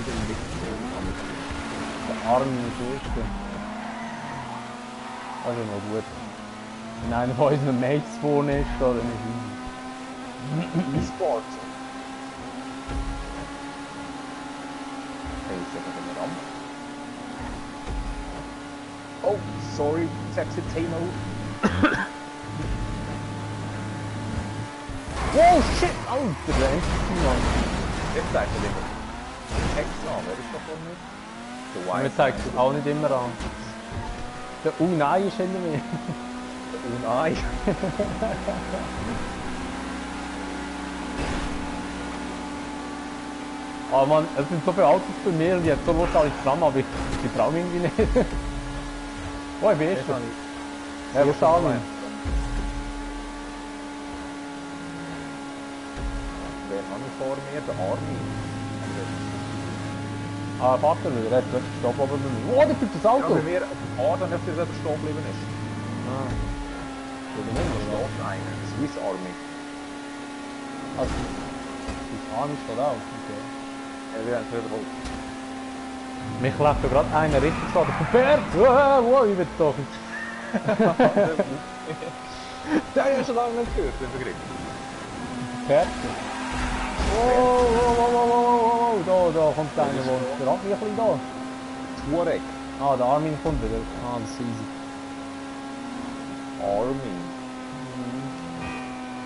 Der Arm ist der Erste. Das ist noch gut. Wenn einer von unseren Mates vorne ist, dann ist es E-Sport. Hey, ist einfach ein Ramp. Oh, sorry, sexy Timo. Oh shit! Alter, der Endspiel. Jetzt zeigt er immer Text an, wer ist davon nicht? Der Mir Wise zeigt es auch nicht immer an. Der Nein ist hinter mir. Nein. Aber man, es sind so viele Autos bei mir und ich hätte so Lust, alle zusammen, aber ich traue mich irgendwie nicht. Oh, ich bin erst schon. Ja, wo ist der Armin? Wer habe ich vor mir? Der Armin. Ah, warte nicht, er hat plötzlich Stopp oben bei mir. Oh, da fliegt das Ja, Auto! bei mir Armin, ob der stehen geblieben ist. Ah. Da steht einer. Swiss Army. Also, das Armin steht auch. Okay. Ja, wir haben es wieder hoch. Mich läuft da gerade einer richtig so, der Bert! Wow, ich will doch nicht. Der habe ich schon lange nicht gehört, den Begriff. Bert? Oh, da kommt einer, der hat mich ein bisschen da. Tuareg. Ah, der Armin kommt wieder. Ah, das ist easy. Armin.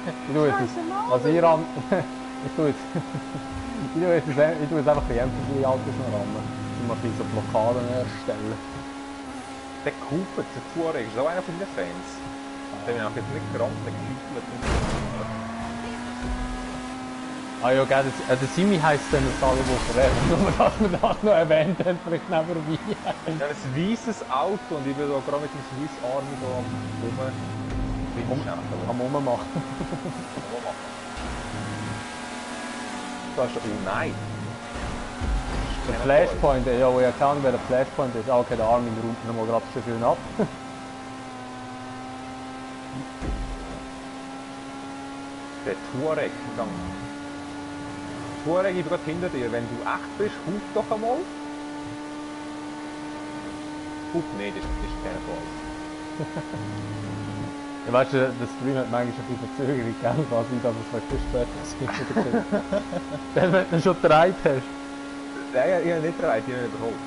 Ich tue jetzt, was ihr an... ich tue jetzt... ich tue jetzt einfach die MPG Autos noch ran. Ich muss so Blockaden erstellen. Der Cooper, der Tuareg, ist auch einer von den Fans. Den habe ich jetzt nicht gerannt, der geküppelt. Ah ja, gell, der Simi heisst dann das alle Woche weg. Nur, dass wir das noch erwähnt haben, vielleicht nebenbei. Ja, ein weißes Auto und ich bin da gerade mit dem Swiss Army da am Rummachen. Da ist der... Oh nein! Der Flashpoint, ja, wo ich keine Ahnung, wer der Flashpoint ist. Ah, okay, der Armin räumt nochmal gerade schon schön ab. Der Tuareg gegangen. Tuareg, ich bin gerade hinter dir. Wenn du echt bist, hub doch einmal. Hub, nee, das ist kein Fall. Ja, weißt du, der Stream hat manchmal ein bisschen Verzögerung, gell? Quasi, dass es vielleicht viel später ist. Dann, wenn du ihn schon gedreht hast. Nein, ich habe nicht gedreht, ich habe ihn überholt.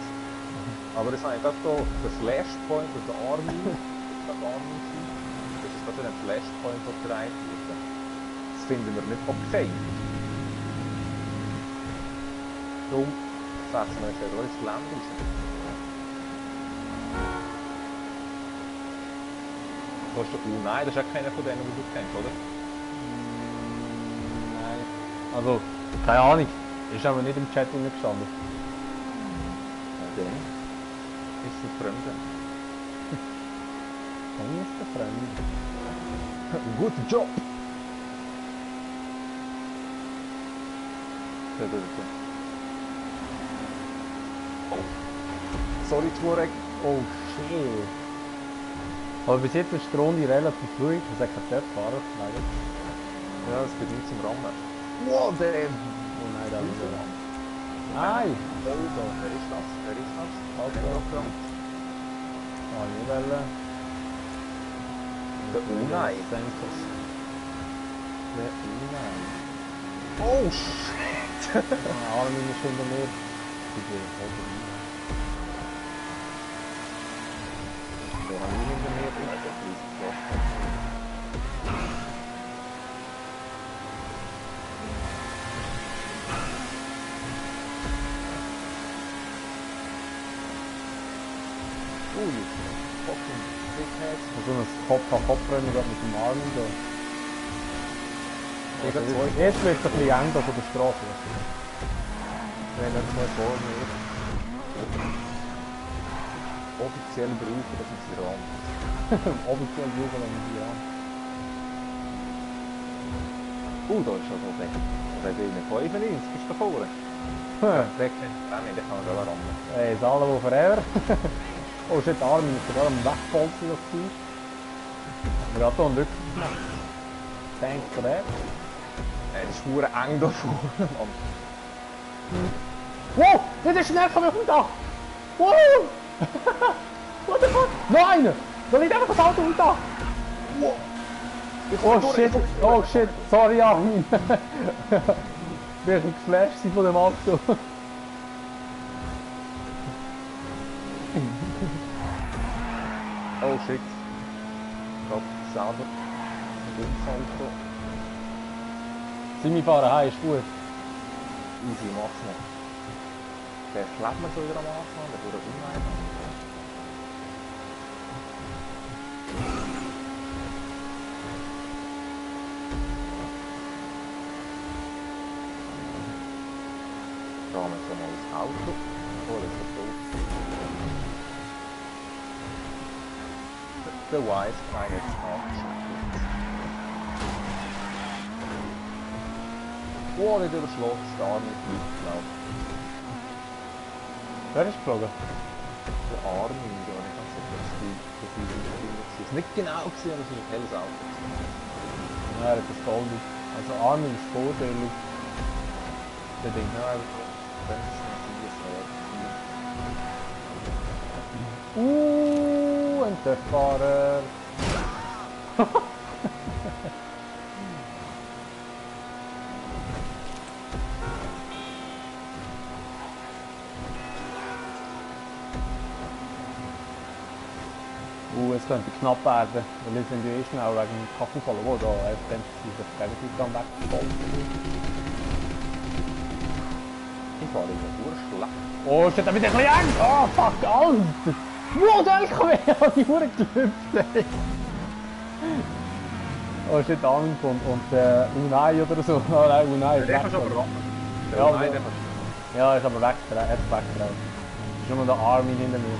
Aber das habe ich gerade hier, der Flashpoint und der Armin. Das ist gerade ein Flashpoint, der gedreht wird. Das finden wir nicht okay. Darum setzen wir uns ja ins Gelände raus. Du hast doch... Oh nein, das ist auch keiner von denen, die du kennst, oder? Nein. Also, keine Ahnung. Ist aber nicht im Chat gestanden. Okay. Ist ein Fremder. Dann ist der Fremde. Guter Job! Oh. Sorry, Tuareg. Oh shit. Aber bis jetzt ist die Runde relativ ruhig. Es hat keinen Fahrer, leider. Ja, das geht nicht zum Rammen. Wow, der... Oh nein, da ist er. Nein! Wer ist das? Wer ist das? Autogramm. Ah, nie wollen. Der Unai. Senkos. Der Unai. Oh shit! Armin ist hinter mir. Der hat nie hinter mir drin. Ui, fucking Dickhead. So ein Kopf-an-Kopf-Rennen mit dem Armin da. Jetzt wird es ein bisschen eng da von der Straße. Wenn er zwei vor mir ist. Offiziell brauchen das ist Iran. Offiziell suchen wir im Iran. Da ist schon so weg. Da ist eine 95 ist da vorne. Der kennt auch nicht, den kann man schon rammen. Hey, Salomo forever. Oh shit, Armin ist gerade am Wegbolzen das Ziel. Wir haben hier einen Rückwärts gemacht. Thanks for that. Das ist verdammt eng da vorne, Mann. Wow! Nicht der Schnell von mir auf dem Dach! Wow! What the fuck? Nein! Da liegt einfach das Auto auf dem Dach! Wow! Oh shit, sorry Armin! Bin ich geflasht von dem Auto. Oh shit. gerade selber ein Unfall. Simi fahren heim, ist gut. Easy, mach's noch. Der schlägt mir so wieder am Anfang, der wurde unheimlich. Da haben wir schon mal das Auto. Oh, das ist so. Der Wise kann jetzt abgeschnitten. Oh, nicht über Schloss, da nicht mit, glaube ich. Wer ist geflogen? Der Armin, ja, ich weiß nicht, ob das viel ist nicht genau gesehen, aber es ist ein helles Auto. Ja, er hat das toll nicht. Also Armin ist vorbildlich. Der Ding. Ja, wenn es nicht Ein Töpffahrer. Es könnte knapp werden, weil jetzt sind die schnell wegen dem Kaffeefall, wo da dann ist das relativ dann weggefallen. Ich fahre in der Uhr schlecht. Oh, steht da wieder ein bisschen Angst! Oh, fuck, Alter! Wow, der LKW hat die Uhr gelüpft, ey! Oh, steht da angekommen und Unai oder so. Oh nein, Unai ist Der weg. kannst du aber ran. Ja, Nein, der ja, ist aber weggetragen, er ist weggetragen. Ist nur noch der Armin hinter mir.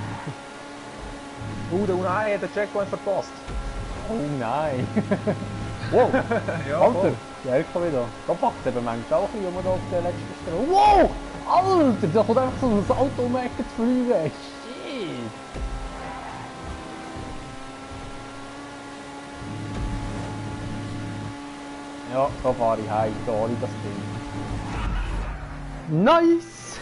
der Unai hat den Checkpoint verpasst. Oh nein! Wow! Ja, Alter, die LKW da. Da packt eben manchmal auch ein bisschen da auf der letzten Stelle. Wow! Alter, da kommt einfach so ein Auto um die Ecke zu fliegen. Shit! Ja, da fahre ich heim, da habe ich das Ding. Nice!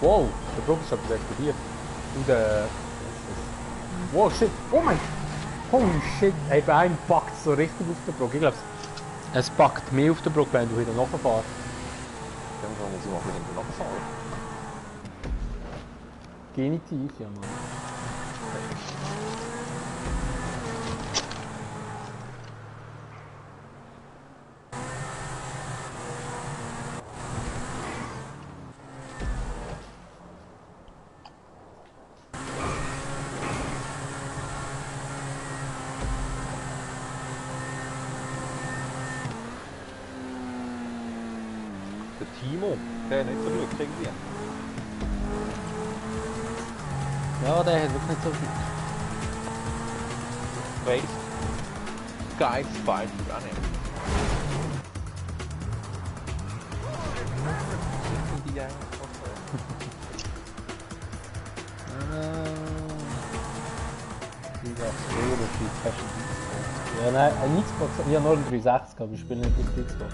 Wow, der Brug ist aber explodiert. Und wow, shit! Oh mein! Holy shit! Hey, bei einem packt es so richtig auf der Brug. Ich glaube, es packt mehr auf der Brug, wenn du wieder nachfährst. Dann muss ich mal hinten nachfahren. Genitiv, ja Mann. Der Timo, der hat nicht so Glück irgendwie. Ja, der hat wirklich nicht so viel. Face. Guys fight running. Sind die eigentlich Ja, nein, ein Xbox. Ich habe nur einen 360, aber ich spiele nicht auf der Xbox.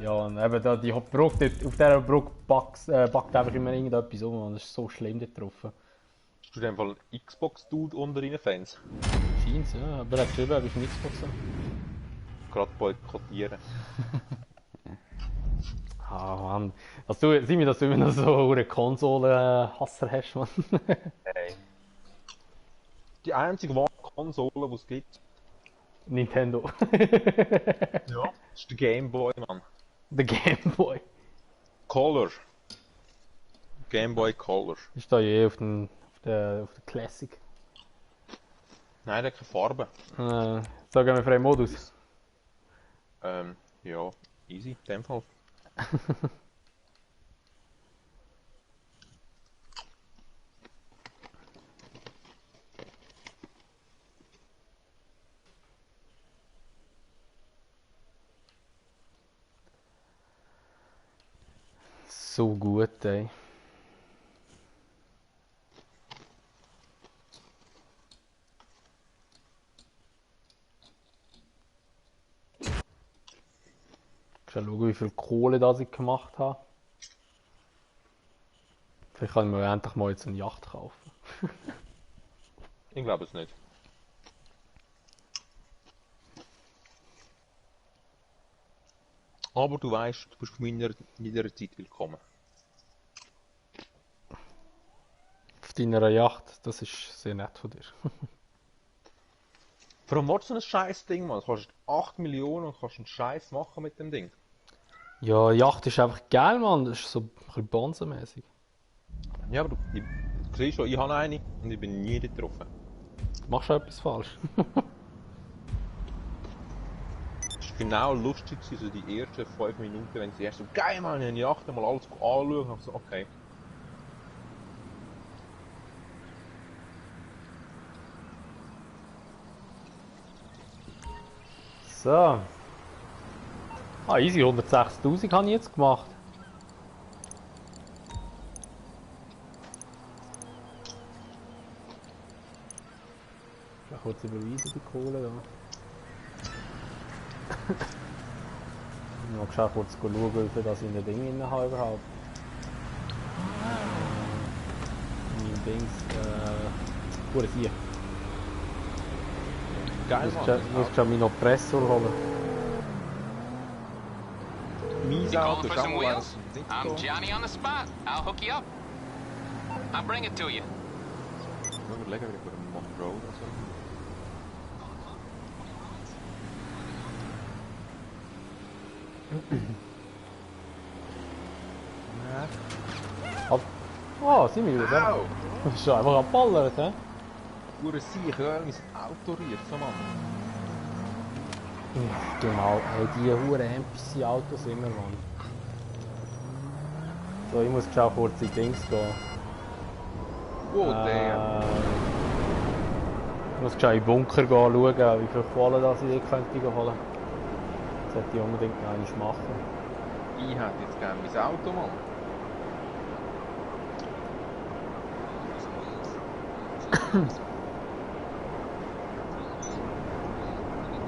Ja, und eben da, die Brücke, auf dieser Brücke backt einfach immer irgendetwas um und das ist so schlimm dort drauf. Bist du in dem Fall ein Xbox-Dude unter deinen Fans? Scheint's, ja, aber er hat geschrieben, ob ich eine Xbox habe. Gerade boykottieren. Ah, Mann. Dass du immer noch so eine Konsole-Hasser hast, Mann. Hey. Die einzige wahre Konsole, die es gibt. Nintendo. Ja. Das ist der Game Boy, Mann. Der Game Boy. Color. Game Boy Color. Ich stehe eh auf der Classic. Nein, der hat keine Farbe. So gehen wir freien Modus. Ja, easy, in dem Fall. So gut, ey. Schon schauen, wie viel Kohle das ich gemacht habe. Vielleicht kann ich mir endlich mal jetzt eine Yacht kaufen. Ich glaube es nicht. Aber du weißt, du bist in meiner Zeit willkommen. Auf deiner Yacht, das ist sehr nett von dir. Vor allem, was so ein scheiß Ding, Mann. Du kostet 8 Millionen und kannst einen Scheiß machen mit dem Ding. Ja, Yacht ist einfach geil, Mann. Das ist so ein bisschen bonzenmäßig. Ja, aber du siehst schon, ich habe eine und ich bin nie dort getroffen. Du machst schon etwas falsch. Es war genau lustig, so die ersten 5 Minuten, wenn sie erst so, geil, Mann, ich habe die Yacht mal alles anschauen und ich so, okay. So. Ah, easy, 160.000 habe ich jetzt gemacht. Ich kann kurz überweisen, die Kohle, ja. Ich muss kurz schauen, wie viel das in den Ding drin habe überhaupt. Mein Dings, gut hier. Geil, Ich muss schon meinen Oppressor holen. Mein Auto ist auch mal nicht I'm so. Johnny on the spot. I'll hook you up. I'll bring it to you. Ich muss überlegen, wie ich für einen Monroe oder so. Oh, sind wir wieder? Au! Das ist schon einfach abballert, hä? Hure Sieg, hör mein Auto riecht, so Mann. Genau, ey, die hure NPC-Autos immer, Mann. So, ich muss schon kurz in Dings gehen. Oh, der. Ich muss schon in den Bunker gehen, schauen, wie viel Kohle das ich dort könnte holen. Das sollte ich unbedingt noch einmal machen. Ich hätte jetzt gerne mein Auto, Mann.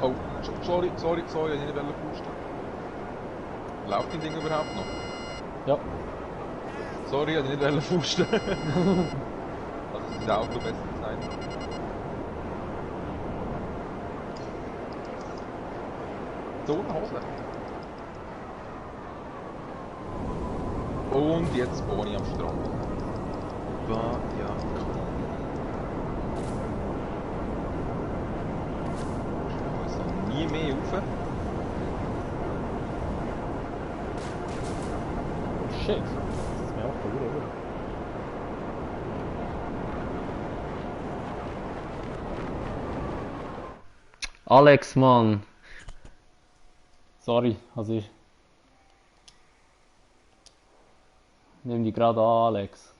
Oh, sorry, ich wollte nicht pusten. Läuft das Ding überhaupt noch? Ja. Sorry, ich wollte nicht pusten. Also ist das Auto besser gesagt. So eine Hose. Und jetzt wohne ich am Strand. Ja. Nie mehr rauf. Shit. Das ist mir auch gut, oder? Alex, Mann. Sorry, also ich nehme die gerade an, Alex.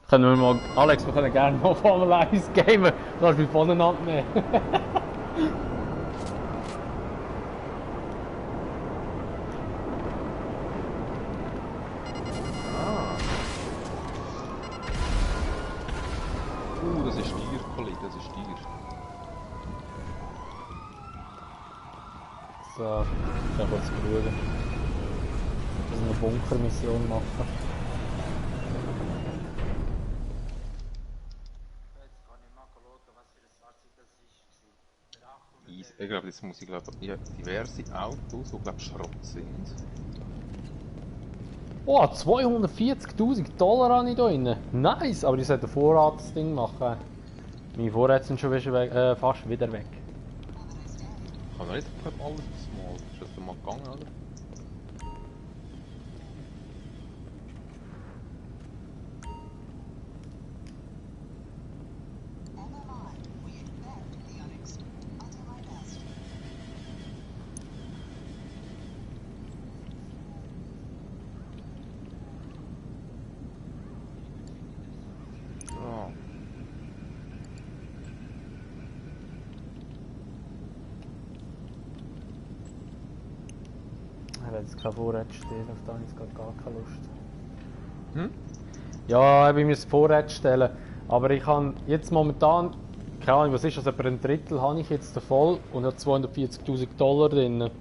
Können wir mal, Alex, wir können gerne mal Formel 1 gamen. Du kannst mich voneinander nehmen. Das ist Stier, Kollege, das ist Stier. So, ich kann kurz schauen. Ich muss eine Bunkermission machen. Ich glaube, jetzt muss ich diverse Autos, die glaube Schrott sind. Oh, 240.000 Dollar habe ich da drin. Nice, aber ich sollte ein Vorratsding machen. Meine Vorräte sind schon fast wieder weg. Ich kann noch nicht alles aufs Mal. Ist das mal gegangen, oder? So. Ich habe jetzt keine Vorräte stehen, auf da habe ich jetzt gerade gar keine Lust. Hm? Ja, ich muss Vorräte stellen. Aber ich habe jetzt momentan, keine Ahnung, was ist das, etwa ein Drittel habe ich jetzt voll und habe 240.000 Dollar drin.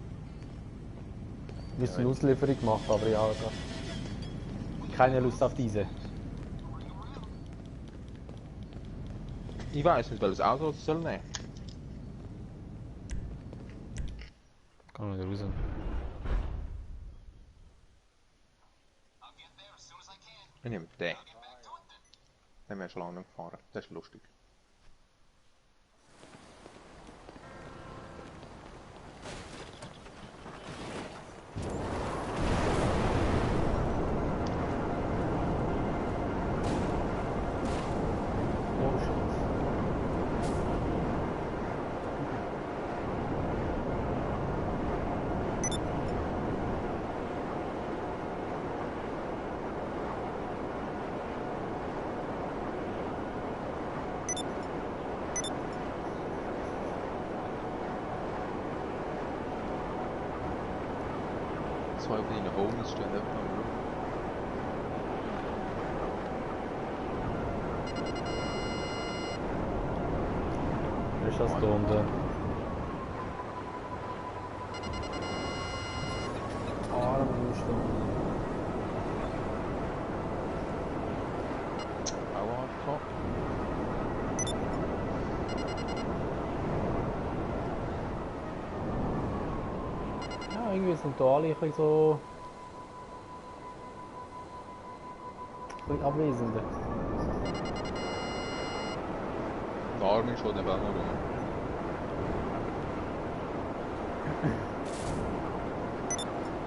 Ich müsste eine Auslieferung machen, aber ja, keine Lust auf diese. Ich weiß nicht, welches Auto es soll nehmen. Kann wieder raus. Ich nehme den. Den haben wir schon lange nicht gefahren. Das ist lustig. Oh shit. Zwei von deinen Homies stehen dort am Rücken. Wer ist das da unten? Arme ist da unten. Auch angekommen. Ja, irgendwie sind da alle ein bisschen so... ein bisschen Abwesende. Der Arm ist schon der Ball noch rum.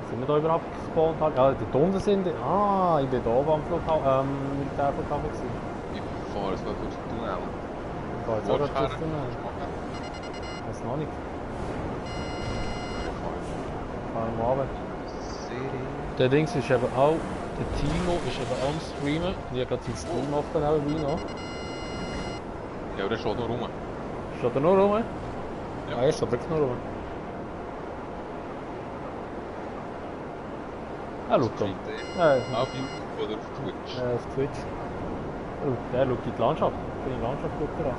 Sind wir da überhaupt gespawnt? Ja, die unten sind... Ah, ich bin da oben am Flughafen, Militärflughafen gewesen. Ich fahre jetzt gerade durch den Tunnel. Ich war jetzt auch gerade das Tunnel. Weiß noch nicht. Fahren wir runter. Der Dings ist eben auch... Der Timo ist eben auch am Streamen. Ich habe gerade seinen Stream offen nebenbei noch. Ja, der steht noch rum. Steht er nur rum? Ja. Ah, er steht wirklich nur rum. Ah, schau da. Ja, Auf YouTube oder auf Twitch? auf Twitch. Oh, der schaut in die Landschaft. In die Landschaft schaut er an.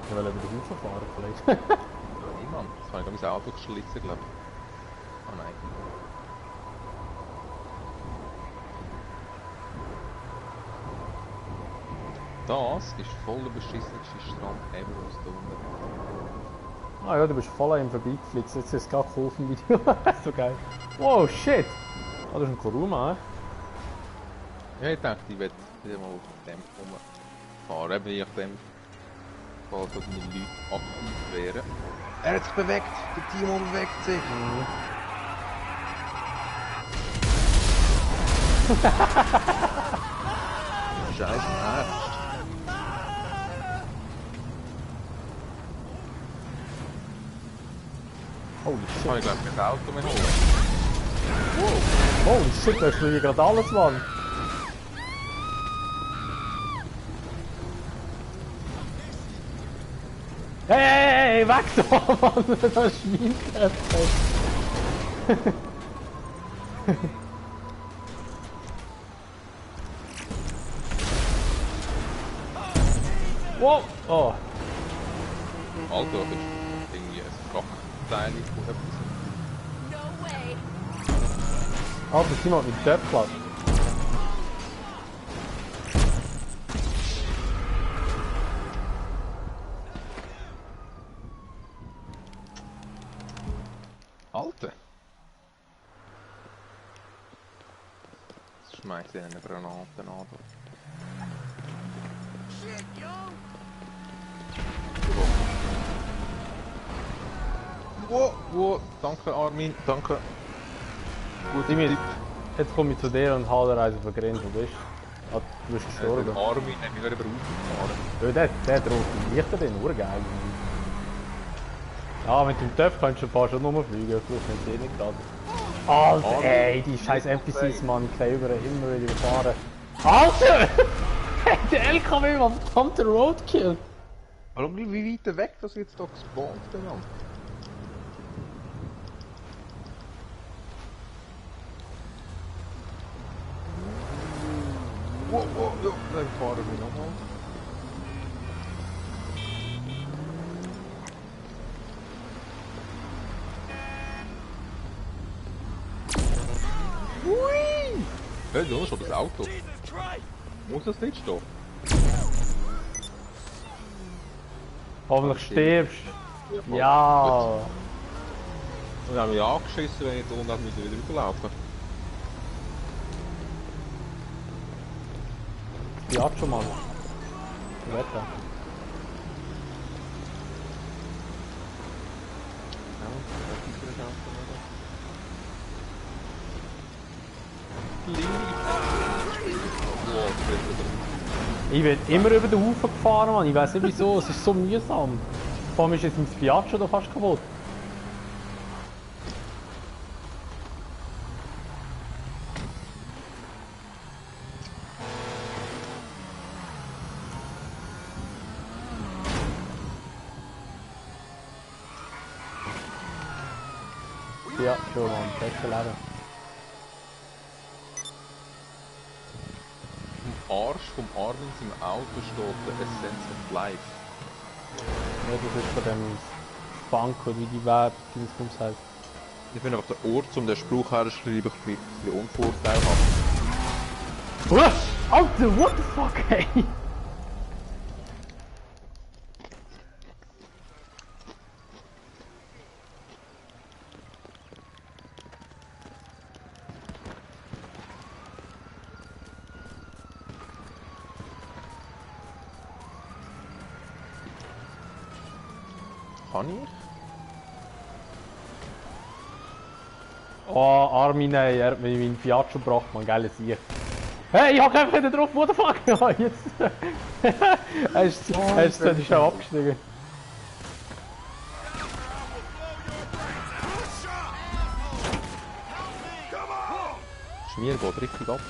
Ich will über den Haufen fahren vielleicht. Niemand. Das habe ich mein Auto geschlitzen, glaube ich. Oh nein. Das ist voll der beschissenste Strand ever, was da unten. Ah ja, du bist voll im Vorbeigeflitzt. Jetzt ist es gerade voll auf dem Video. So geil. Wow, shit! Ah, das ist ein Kuruma, Ja, ich dachte, ich werde wieder mal auf dem rumfahren, eben je nachdem, falls so deine Leute aktiv wären. Er hat sich bewegt, der Timo bewegt sich. Scheiße, ernst. Holy Ich shit. kann glaube ich kein Auto mehr holen. Holy shit, da fliege gerade alles, Mann. Hey, weg da, Mann! Das Schweinköpfe. Wow! Oh, Alter, das ist irgendwie ein Frachtteil von etwas. No way. Alter, Timo hat mit Töpfplatz. Alter! Jetzt schmeißt ich eine Granate an. Shit, yo. Wow, wow, danke Armin, danke. Gut, Timi, jetzt komme ich zu dir und haue dir eins auf den Grind, wo bist du? Ah, du bist gestorben. Der Armin hat mich wieder rausgefahren. Ja, der droht die Lichter, den urgeil. Ja, mit dem Töpf kannst du fast schon rumfliegen, vielleicht nicht eh nicht gerade. Alter, ey, die scheiß NPCs, Mann, ich kann über immer wieder fahren. Alter! Der LKW war verdammter Roadkill! Warum wie weit weg, dass ich jetzt hier gespawnt bin? Wow, wow, ja, dann fahren wir nochmal. Hui! Hey, du hast schon das Auto. Jesus Christ. Muss das nicht stehen? Hoffentlich stirbst. Ja. Dann haben wir angeschissen, wenn ich da unten wieder rüberlaufen. Ja, schon mal. Wetter. Ja, das ist eine Chance, oder? Ich bin immer über den Haufen gefahren, Mann. Ich weiß nicht wieso, es ist so mühsam. Vor allem ist jetzt mein Fiat schon fast kaputt. Ja, schon, Mann. Beste Leben. Am Arsch vom Armin im Auto steht der Essence of Life. Ja, das ist von dem Bank oder wie die Wert, wie das Bums heißt. Ich finde einfach der Ort, um den Spruch herzuschreiben, ein bisschen unvorteilhaft. Was? Alter, what the fuck, ey? Kann ich? Oh, Armin, ey, er hat mir meinen Fiat schon gebracht, man, geiles Sieg. Hey, ich hab einfach wieder drauf, what the fuck? Ja, jetzt. Er ist ziemlich schnell abgestiegen. Schmier geht richtig ab.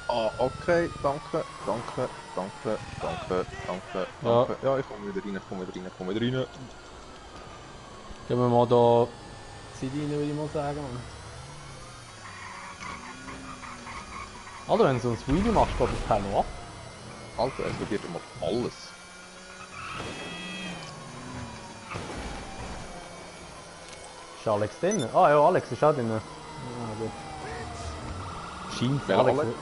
Ah, okay, danke, danke, danke, danke, danke, Ja. danke. Ja, ich komme wieder rein, komm wieder rein. Gehen wir mal da Zeit rein, würde ich mal sagen. Mann. Alter, wenn du so ein Wheelie machst, geht das Teil noch ab. Alter, es probiert immer alles. Ist Alex drin? Ah ja, Alex ist auch drin. Ja, gut. Scheint Wer Alex. Alex?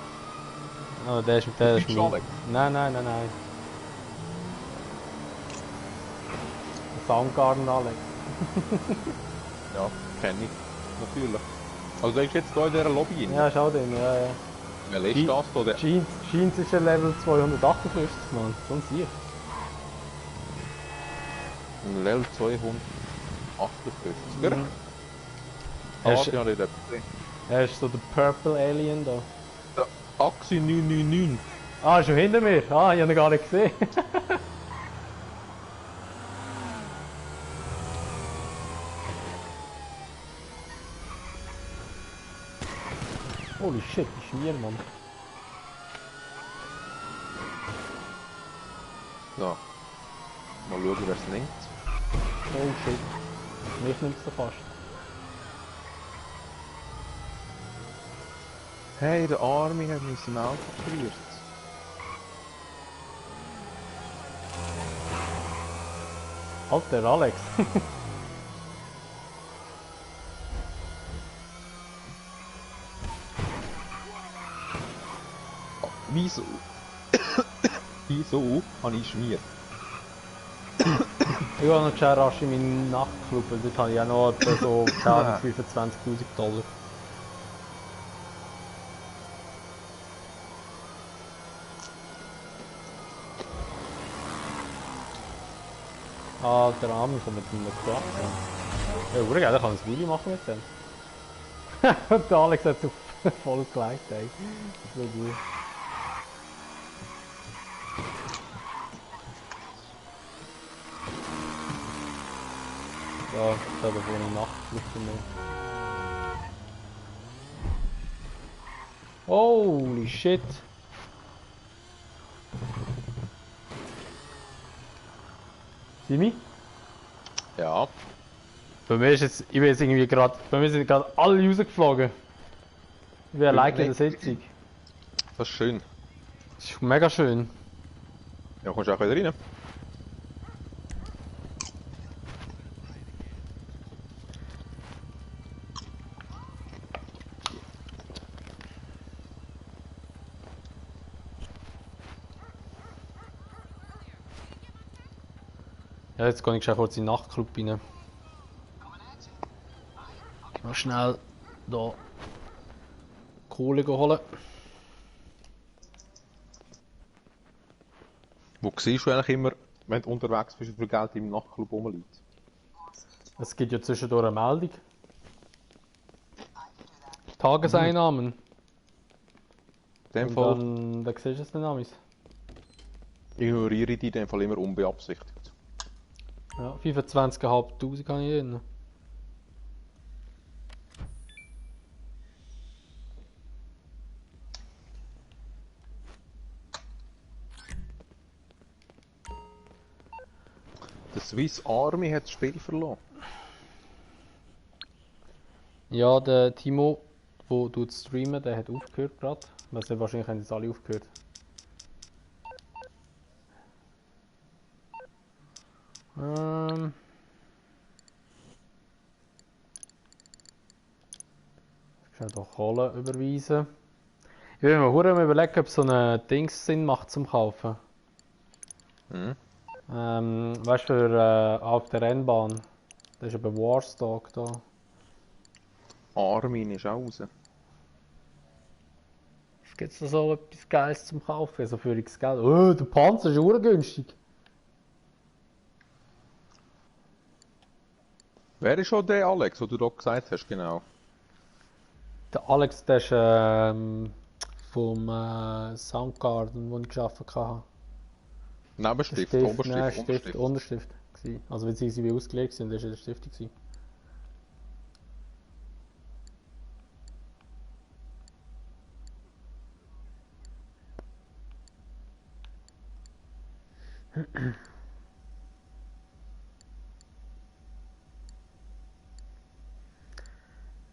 Ah, der ist Ist mein... Alex? Nein. Soundgarden Alex. Ja, kenne ich. Natürlich. Also du bist jetzt hier in dieser Lobby rein. Ja, ist auch drin, ja. Wer ist das da? Der... Scheint ist ein Level 258, Mann. Sonst ich. Level 258. Mhm. Ah, Hast- die habe ich dort gesehen. Er ist so der Purple Alien da. Der Axi 999. Ah, schon hinter mir. Ah, ich habe ihn gar nicht gesehen. Holy shit, die Schmier, Mann. So. Mal schauen, wer es nimmt. Oh shit. Mich nimmt es fast. Hey, der Army hat mich im Auto verliert. Alter, Alex. Wieso? Wieso habe ich schmiert? Ich habe noch schnell rasch in meinen Nachtclub, weil dort habe ich auch noch etwa so 25.000 $. Ah, der Arme kommt mit einem Klapp. Ja, urgeil, da kann ich ein Video machen mit dem. Und der Alex hat es auf voll geliked, ey. Das ist so gut. Ja, ich habe wohl eine Nachtflug von mir. Holy shit! Simi? Ja. Bei mir ist jetzt, ich bin jetzt irgendwie gerade, bei mir sind gerade alle rausgeflogen. Ich bin allein in der Sitzung. Das ist schön. Das ist mega schön. Ja, kommst du auch wieder rein? Ja, jetzt gehe ich schon kurz in den Nachtclub rein. Mal schnell da Kohle holen. Wo siehst du eigentlich immer, wenn du unterwegs bist, wie viel Geld im Nachtclub rumliegt? Es gibt ja zwischendurch eine Meldung. Tageseinnahmen. In dem Und Fall dann siehst du es dann amigs. ignoriere ich die in dem Fall immer unbeabsichtigt. Ja, 25'500 habe ich drin. Der Swiss Army hat das Spiel verloren. Ja, der Timo, der streamen, der hat aufgehört gerade. Also wahrscheinlich haben jetzt alle aufgehört. Ich kann doch Kohle überweisen. Ich will mir verdammt überlegen, ob so ein Dings Sinn macht zum Kaufen. Mhm. Weißt du, für auf der Rennbahn. Das ist eben Warstock da. Armin ist auch raus. Gibt es da so etwas Geiles zum Kaufen? Also für das Geld. Oh, der Panzer ist urgünstig. Wer ist schon der Alex, den du da gesagt hast, genau? Der Alex, der ist vom Soundgarden, wo ich gearbeitet habe. Nebenstift, Nein, Oberstift, Stift, Unterstift. Unterstift. Gewesen. Also wenn sie wie ausgelegt sind, das war der Stift. Gewesen.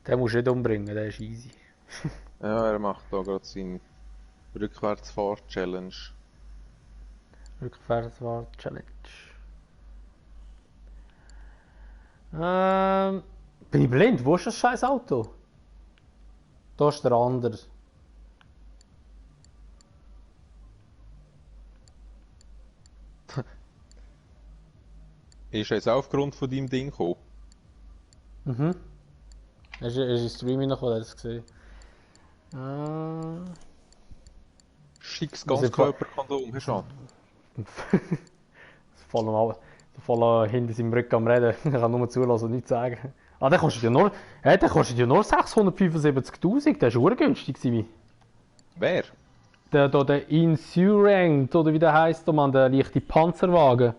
Den musst du nicht umbringen, der ist easy. Ja, er macht da gerade seine Rückwärtsfahrt-Challenge. Rückwärtsfahrt-Challenge. Bin ich blind? Wo ist das scheiß Auto? Da ist der andere. Ist er jetzt auch aufgrund von deinem Ding gekommen? Mhm. Hast du im Streaming noch das gesehen? Schickes Wir sind Ganzkörperkondom, hast du an? voll hinter seinem Rücken am Reden. Ich kann nur zulassen und nichts sagen. Ah, der kostet ja nur, der kostet ja nur 675'000. Der ist urgünstig gewesen. Wer? Der Insurance, oder wie der heisst, man, der leichte Panzerwagen.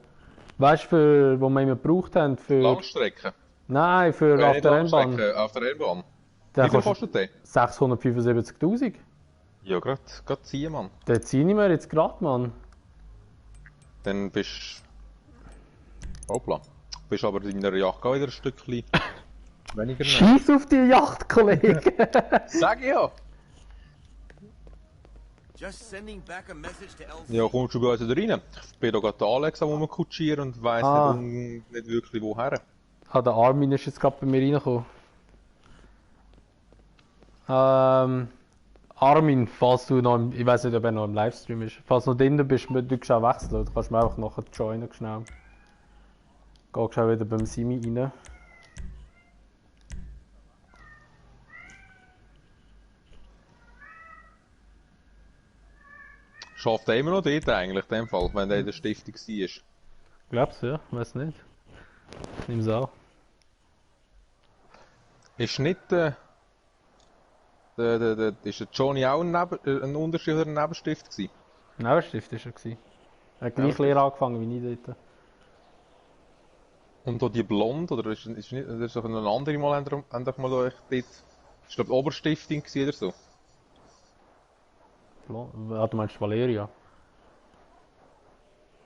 Weißt du, wo wir immer gebraucht haben? Für... Langstrecke? Nein, für auf Nicht der Rennbahn. Langstrecke, auf der Rennbahn. Der Wie viel kostet der? 675'000. Ja, gerade ziehen, Mann. Den ziehe ich mir jetzt gerade, Mann. Dann bist du... Hoppla. Bist aber in deiner Jacke auch wieder ein Stückchen weniger nah. Scheiß auf die Yacht, Kollege! Sag ich ja! Just sending back a message to LC. Ja, kommst du bei uns wieder rein? Ich bin da gerade der Alex am rumkutschieren und weiss nicht wirklich woher. Der Armin ist jetzt gerade bei mir reingekommen. Armin, falls du noch ich weiß nicht, ob er noch im Livestream ist. Falls du noch drin bist, du kannst auch wechseln. Du kannst mir einfach nachher joinen schnell. Gehst auch wieder beim Simi rein. Schafft er immer noch dort eigentlich, in dem Fall, wenn er in der Stiftung war? Glaubst du, ja? Weiß nicht. Nimm's auch. Ist nicht ist der Johnny auch ein Unterschied oder ein Nebenstift gewesen? Nebenstift war er. Er hat gleich Lehre angefangen wie ich dort. Und auch die Blond, oder ist nicht, das ist doch eine andere Mal, haben doch mal euch dort, ich glaube Oberstifting gewesen oder so? Du meinst Valeria?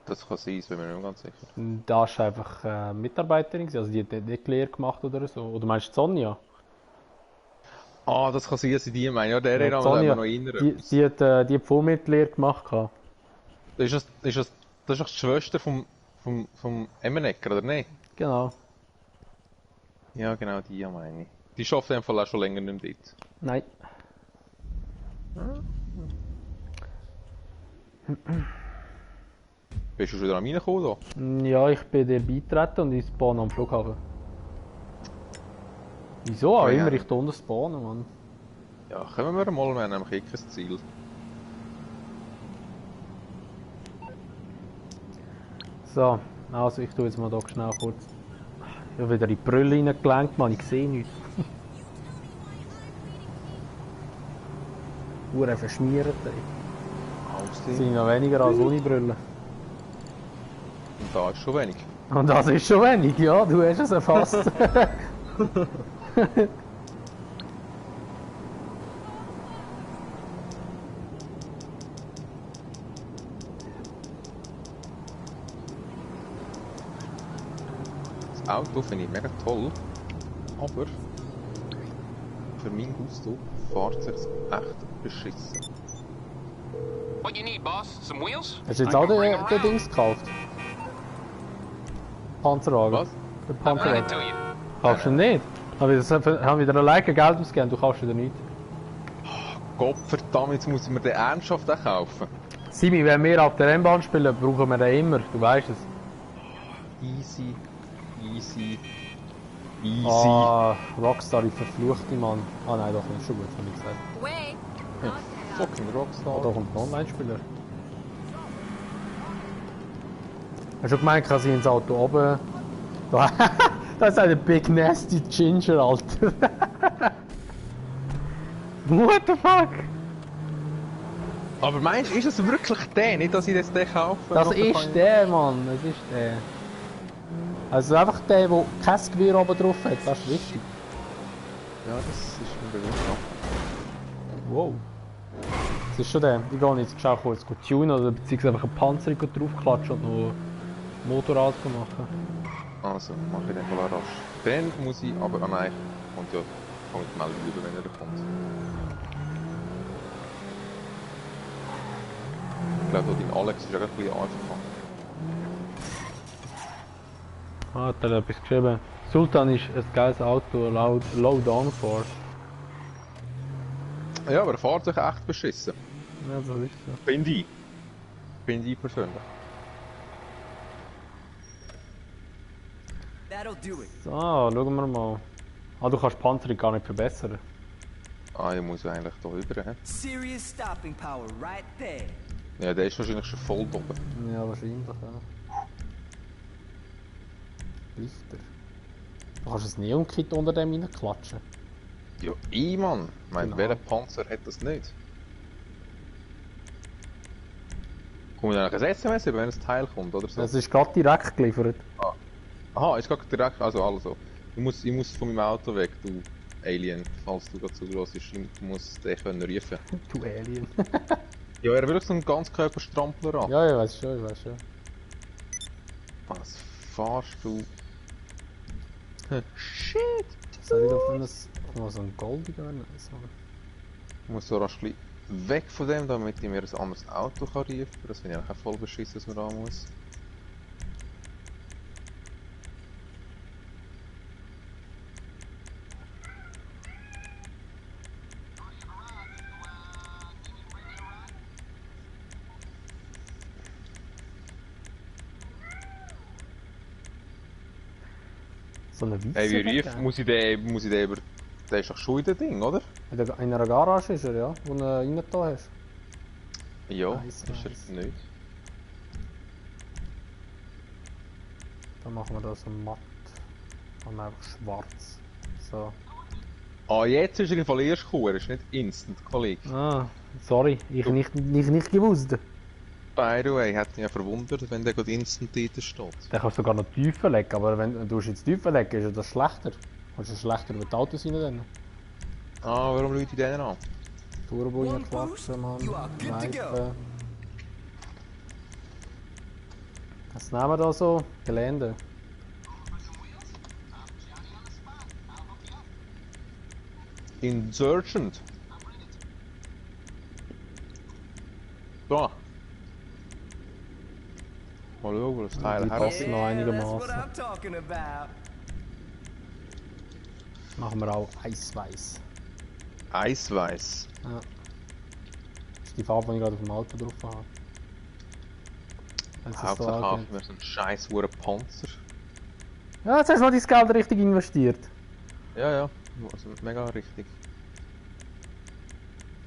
Das kann sein, das bin mir nicht mehr ganz sicher. Da ist einfach Mitarbeiterin, also die hat nicht Lehre gemacht oder so. Oder meinst du Sonja? Ah, das kann sein, dass ich die meine. Ja, der erinnert Sonja, mich noch erinnern. die hat Vollmitlehre gemacht. Das ist doch die Schwester vom Emmenecker, oder nicht? Genau. Ja, genau, die meine ich. Die schafft einfach auch schon länger nicht mehr dort. Nein. Bist du schon wieder an reingekommen da? Ja, ich bin dir beitreten und ich spawn am Flughafen. Wieso auch Ja. immer ich da unten spawnen, Mann? Ja, kommen wir mal, wir haben nämlich eh kein Ziel. So, also ich tue jetzt mal da schnell kurz. Ich habe wieder in die Brille reingelenkt, Mann, ich sehe nichts. Uhren verschmiert, ey. Das sind noch weniger als ohne Brille. Und da ist schon wenig. Und das ist schon wenig, ja, du hast es erfasst. Das Auto finde ich mega toll, aber für mein Gusto fährt es jetzt echt beschissen. What you need, boss? Some wheels? Hast du jetzt auch den Dings gekauft? Panzerwagen? Was? Den I'll bring it Panzerwagen? to you. Kaufst du ihn nicht? Haben wieder alleine Geld ausgegeben, du kaufst wieder nichts. Gottverdammt, jetzt muss ich mir den ernsthaft auch kaufen. Simi, wenn wir auf der Rennbahn spielen, brauchen wir den immer, du weißt es. Easy, easy, easy. Ah, Rockstar, ich verfluchte Mann. Ah nein, doch nicht, schon gut, hab ich gesagt. Wait. Fucking Ah, Rockstar. da kommt ein Online-Spieler. Hast du schon gemeint, dass ich ins Auto oben... Da, das ist ein Big Nasty Ginger, Alter. What the fuck? Aber meinst du, ist es wirklich der? Nicht, dass ich jetzt den kaufe? Das Oder kann ist ich- der, Mann, das ist der. Also einfach der, der kein Gewehr oben drauf hat, das ist wichtig. Ja, das ist mir bewusst. Wow. Das ist schon der. Ich gehe jetzt schnell kurz tunen oder beziehungsweise einfach eine Panzerung draufklatschen und noch Motorrad machen. Also, mach ich den mal rasch. Dann muss ich aber... Ah nein, kommt ja... Kommt die Meldung über, wenn er kommt. Ich glaube, dein Alex ist ja ein bisschen einfacher. Ah, da hat er etwas geschrieben. Sultan ist ein geiles Auto, low downforce. Ja, aber er fährt sich echt beschissen. Ja, das ist so. Finde ich. Finde ich persönlich. That'll do it. So, schauen wir mal. Ah, du kannst die Panzerung gar nicht verbessern. Ah, ich muss ja eigentlich hier rüber. He? Serious stopping power right there. Ja, der ist wahrscheinlich schon voll da oben. Ja, wahrscheinlich, ja. Lichter. Du kannst ein Neon-Kit unter dem reinklatschen. Ja, ich Mann. Ich meine, Genau. welcher Panzer hat das nicht? Kommt dann ein SMS über, wenn ein Teil kommt, oder so? Es ist gerade direkt geliefert. Aha, ist gerade direkt, also. Ich muss von meinem Auto weg, du Alien, falls du gerade zuhörst, ich muss den können rufen. Du Alien. Ja, er will so einen Ganzkörperstrampler an. Ja, ich weiß schon, ich weiß schon. Was fahrst du? Shit! Soll ich da von so ein goldiger werden? So. Ich muss so rasch weg von dem, damit ich mir ein anderes Auto kann rufen kann. Das finde ich eigentlich auch voll beschissen, dass man da muss. So eine weiße. Hey, wie rief, muss ich den über... Der ist doch schon in dem Ding, oder? In einer Garage ist er, ja, wo du ihn rein da hast. Ja, Nice, ist er nice. nicht. Dann machen wir da so matt. Dann einfach schwarz. So. Ah, jetzt ist er im Fall erst gekommen, er ist nicht instant, Kollege. Ah, sorry, ich nicht gewusst. By the way, hat mich ja verwundert, wenn der gerade instant dort steht. Den kannst du sogar noch tiefer legen, aber wenn du jetzt tiefer legen, ist ja das schlechter. Kannst du schlechter über die Autos rein dann. Ah, warum Leute den an? Turbo One reinklatschen, Mann. boost, you are good to go. Reifen. Was nehmen wir da so? Gelände. Insurgent. Da. Mal schauen, wo das Teil Die her passen ist. noch that's einigermaßen. what I'm talking about. Machen wir auch eisweiß. Eisweiß. Ja. Das ist die Farbe, die ich gerade auf dem Auto drauf habe. Wenn es so Hauptsache kaufen angeht. wir so einen scheiß Panzer. Ja, jetzt hast du mal dein Geld richtig investiert. Ja, ja, also mega richtig.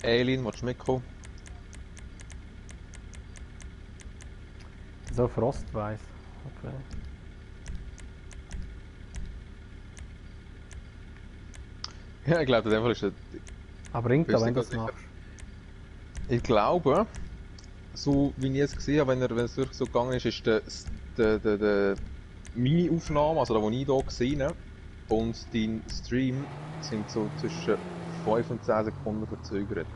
Alien, willst du mitkommen? So frostweiß. Okay. Ja, ich glaube, in dem Fall ist Aber bringt Bist da, du wenn du ganz das sicher? machst. Ich glaube, so wie ich es gesehen habe, wenn es wirklich so gegangen ist, ist der meine Aufnahme, also da, wo ich hier gesehen habe, und dein Stream sind so zwischen 5 und 10 Sekunden verzögert.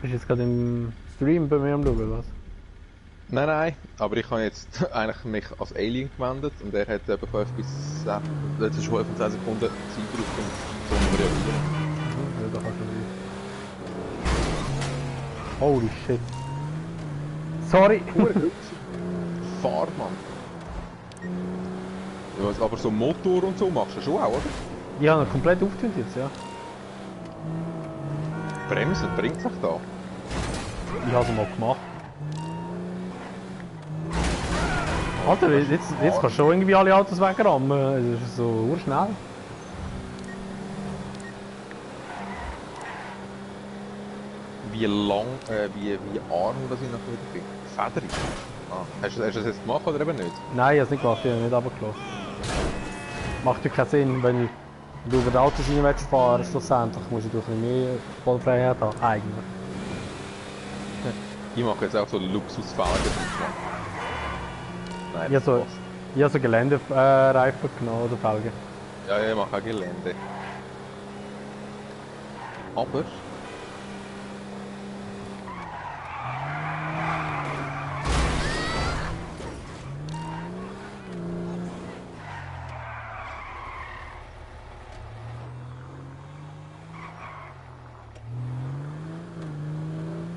Bist du jetzt gerade im Stream bei mir am Schauen, was? Nein, nein, aber ich habe jetzt eigentlich mich als Alien gewendet und er hat etwa 5 bis 7, zwischen 5 und 10 Sekunden Zeit drauf, um zu reagieren. Ja, da kannst du nicht. Holy shit. Sorry! Fahr, Mann! Ja, aber so Motor und so machst du schon auch, oder? Ich habe ihn komplett aufgetönt jetzt, ja. Bremsen bringt sich da. Ich habe es mal gemacht. Alter, jetzt kannst du schon irgendwie alle Autos wegrammen. Es ist so urschnell. Wie lang, wie arm das ich noch wieder bin. Federig. Ah, hast du das jetzt gemacht oder eben nicht? Nein, ich habe es nicht gemacht, ich habe nicht runtergelassen. Macht ja keinen Sinn, wenn du über die Autos rein willst fahren, schlussendlich musst du durch ein bisschen mehr Vollfreiheit haben, eigentlich. Ich mache jetzt auch so Luxusfelgen. Nein, Ich habe so, passt. ich habe so Geländereifen genommen oder Felgen. Ja, ja, ich mache auch Gelände. Aber...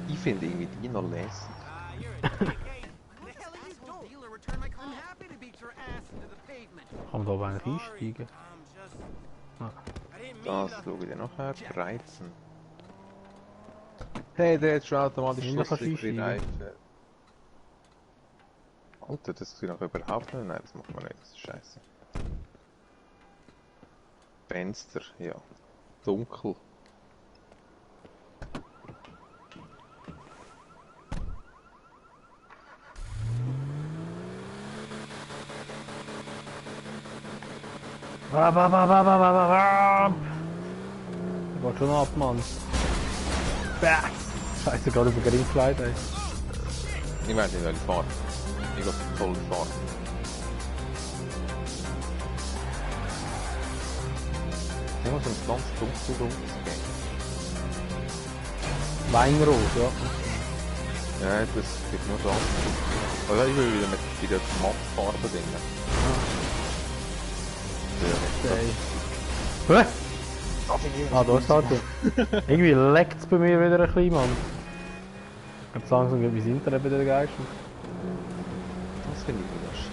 Ich finde irgendwie die noch lässig. I'm happy to beat your ass into the pavement. Kann man da aber eigentlich einsteigen? Das schaue ich dir nachher. 13. Hey, der hat schon automatisch Ja, kannst du Schlüssel für die einsteigen. Reifen. Alter, das sieht noch überhaupt nicht. Nein, das macht man nicht. Das ist scheiße. Fenster, ja. Dunkel. Ich wollte schon ab, Mann. Bäh! Scheiße, gerade über Greenslide, ey. Ich weiß nicht, welche Fahrt. Ich glaube, voll Fahrt. Ich muss ein ganz dunkel gehen. Weinrot, ja. Ja, das gibt nur das. Also ich will wieder mit der Mattfarbe drin. Hä? Ah, da ist das Auto. Irgendwie leckt es bei mir wieder ein bisschen, Mann. Ganz langsam geht mein Internet wieder gegeistert. Das finde ich lustig.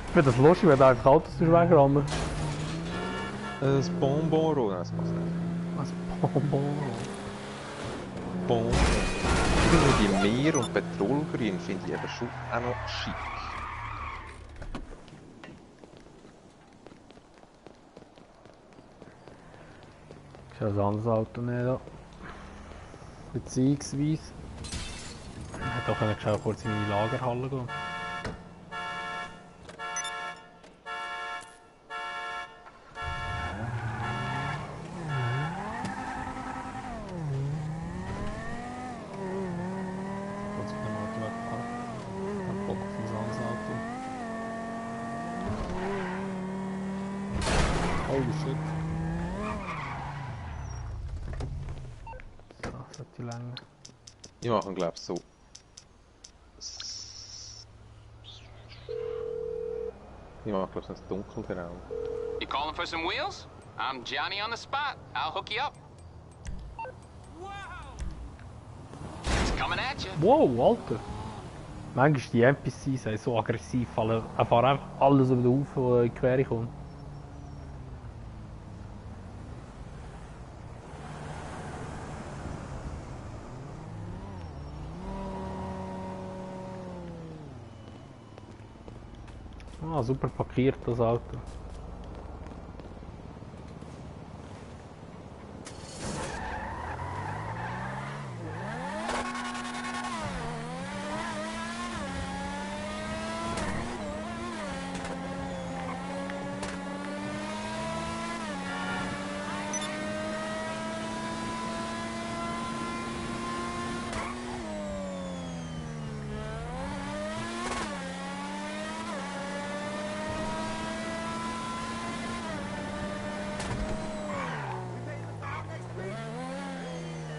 Ich finde das lustig, wenn du einfach Autos wegrammen. Das Bonbon, nein, das passt nicht. Was Bonbon. Bonbon. Ich finde die Meer- und Petrolgrün finde ich eben schon auch noch schick. Ich habe ein anderes Auto nicht da. Beziehungsweise. Ich hätte auch schnell kurz in meine Lagerhalle gehen. Kurz mit dem Auto wegfahren. Ich hab Bock auf ein anderes Auto. Holy shit. So, das sollte länger. Ich mache ihn, glaube ich, so. Ich mache, glaube ich, es dunkel, genau. You calling for some wheels? I'm Johnny on the spot. I'll hook you up. It's coming at you. Wow, Alter! Manchmal die NPCs sind so aggressiv, fahren einfach alles über den Haufen, was in die Quere kommt. Ah, super parkiert das Auto.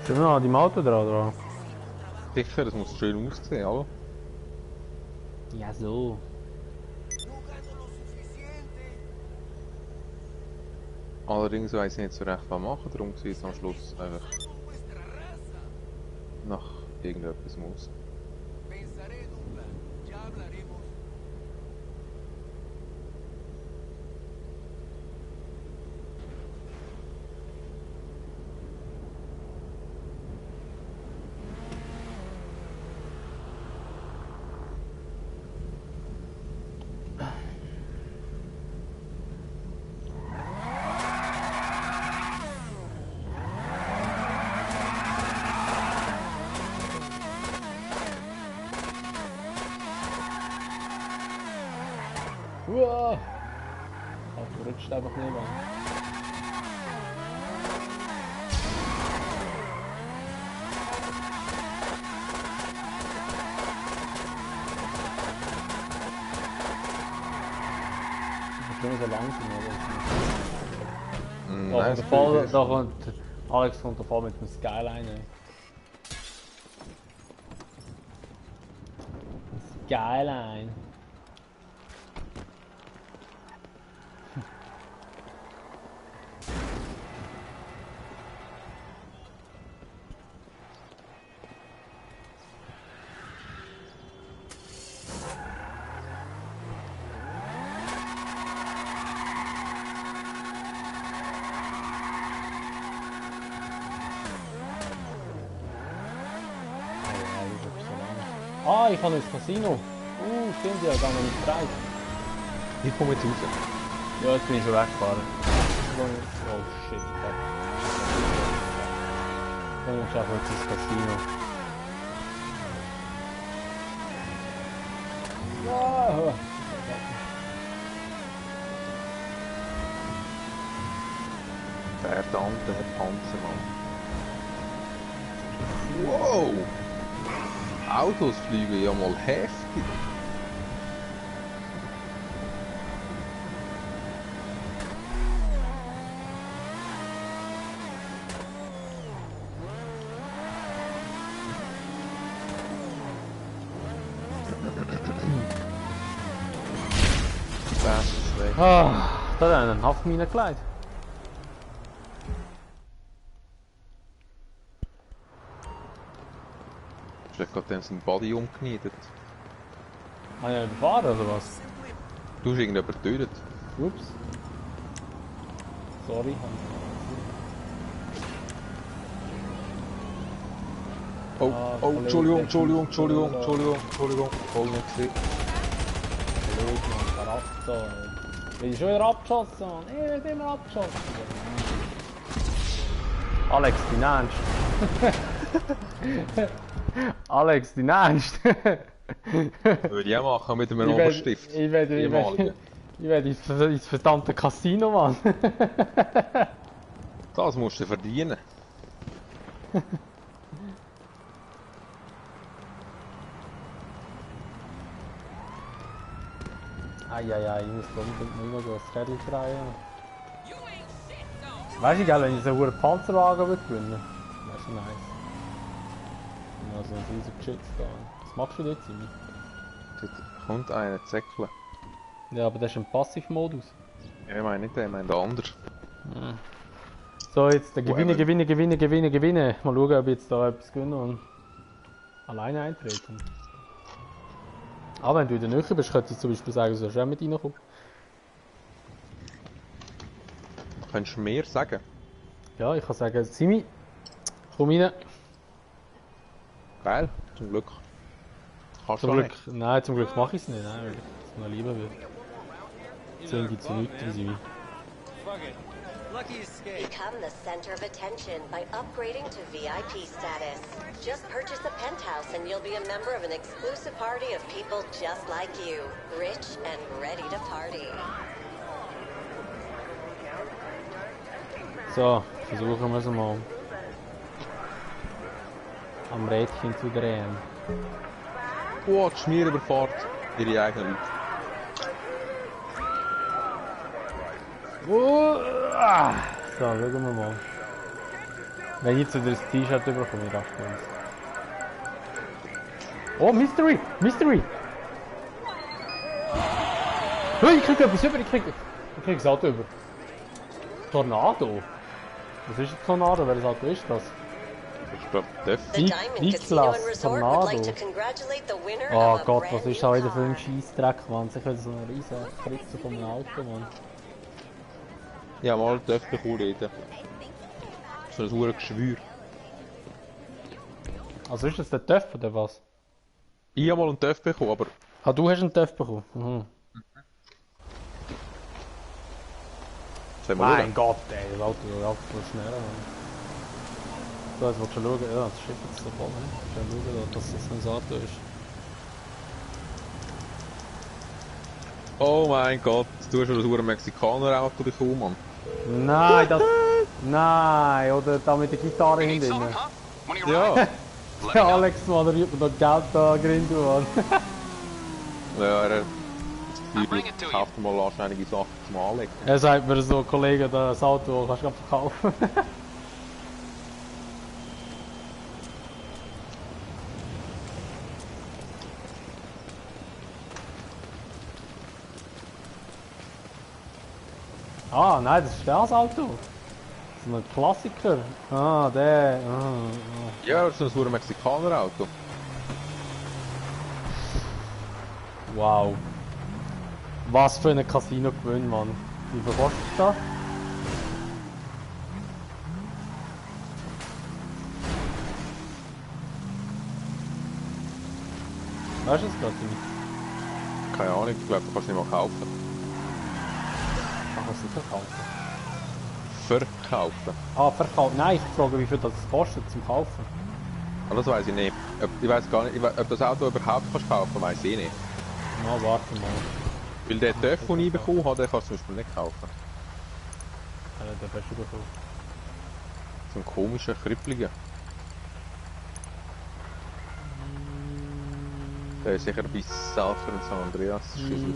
Sind wir noch an deinem Auto dran, oder? Sicher, das muss schön aussehen, oder? Ja, so. Allerdings weiss ich nicht so recht, was machen, darum sieht es am Schluss einfach nach irgendetwas aus. Pensaré en un plan. Ya hablaremos. Uah! Auto rutscht einfach nicht mehr. Das ist schon so langsam, oder? Da Nein, kommt der Fall, da kommt Alex kommt da voll mit dem Skyline. Skyline. Ah, ich habe ins Casino. Stimmt, ja, gar noch nicht frei. ich komme jetzt raus. Ja, jetzt bin ich schon weggefahren. Oh shit, fuck. Dann muss ich einfach jetzt ins Casino. Ja. Verdammter Panzermann. Wow! Autos fliegen ja mal heftig. Das ist weg. Ah, da hat einen Haftmine gelegt. Vielleicht gerade seinen Body umgenietet. Habe ich einen überfahren oder was? Du hast irgendjemanden getötet. Ups. Sorry. Oh, Ah, oh, Kollege, Entschuldigung, der Entschuldigung, Fuß- Entschuldigung, Entschuldigung, Entschuldigung. Voll nicht gesehen. Kollege, Mann, Charakter. Bin ich schon wieder abgeschossen, Mann. Ich werde immer abgeschossen. Alex, die Ernst. Alex, die Ernst. Würde ich auch machen mit einem Oberstift. Ich werde ins verdammte Casino, Mann. Das musst du verdienen. Eieiei, ich muss unbedingt noch das Rädchen drehen. You ain't shit, though. Weißt du, wenn ich so einen Panzerwagen würde gewinnen, wäre schon nice. Ja, so ein riesiger Geschütz da. Was machst du jetzt, Simi? Dort kommt einer zäckeln. Ja, aber das ist ein Passivmodus. Ja, ich meine nicht den, ich meine den anderen. So, jetzt Wo gewinne. Mal schauen, ob ich jetzt da etwas gewinne und alleine eintreten. Aber wenn du in der Nähe bist, könnte ich zum Beispiel sagen, du sollst auch mit reinkommen. Könntest du mehr sagen? Ja, ich kann sagen, Simi, komm rein. Geil, zum Glück. Kannst Zum du Glück, nein, zum Glück mache ich es nicht, nein, weil es mir lieber wird. Sind zu nichts sein. Lucky escape. Become the center of attention by upgrading to VIP status. Just purchase a penthouse and you'll be a member of an exclusive party of people just like you. Rich and ready to party. So, versuchen wir es mal. Am Rädchen zu drehen. Oh, die Schmier überfahrt ihre eigenen Leute. So, schauen wir mal. Wenn ich jetzt wieder das T-Shirt bekomme, ich raste uns. Oh, Mystery! Mystery! Hey, ich krieg etwas über, ich krieg das Auto über. Tornado? Was ist ein Tornado? Welches Auto ist das? Ich glaube, das. The Diamond Casino and Resort would like to Tornado. congratulate the winner Oh of a Gott, brand was new ist da wieder für car. ein Scheissdreck, Mann? Ich will so eine riesen Fritze von einem Auto, Mann. Ja, mal darf ich reden. So ein hohes Geschwür. Also ist das der TÜV oder was? Ich habe mal einen TÜV bekommen, aber Ah, du hast einen TÜV bekommen? Mhm. sollen wir Mein Gott, ey, das Auto geht einfach so schnell, Mann. So, jetzt willst du schauen, ja, das Schiff ist so voll, ne? Schau schauen, dass das ein Auto ist. Oh mein Gott, du hast schon ein hohes Mexikaner-Auto bekommen, Mann. Nein, das... Nein, oder da mit der Gitarre You need hinten. something, huh? One of your Ja. rides? Let me Der know. Alex, Mann, der wird mir noch Geld da grinsen, Mann. Ja, er I'll bring it to you. kauft mal anständige Sachen zum Anlegen. Er sagt mir so, Kollege, das Auto kannst du gerade verkaufen. Ah, nein, das ist das Auto. So ein Klassiker. Ah, der. Ja, das ist ein hohes Mexikaner-Auto. Wow. Was für ein Casino-Gewinn, Mann. Wie viel kostet das? Weißt du es gerade nicht? Keine Ahnung, ich glaube, du kannst es nicht mal kaufen. Ach, was ist verkaufen? Verkaufen. Ah, verkaufen. Nein, ich frage, wie viel das kostet zum Kaufen. Ah, das weiß ich nicht. Ich weiß gar nicht, ob das Auto überhaupt kannst kaufen, weiß ich nicht. Na, warte mal. Weil der TÜV, den ich bekommen habe, den kannst du zum Beispiel nicht kaufen. Der beste bekommen. So ein komischer Krüppeliger. Der ist sicher bis Salfer und San Andreas. Schüssel.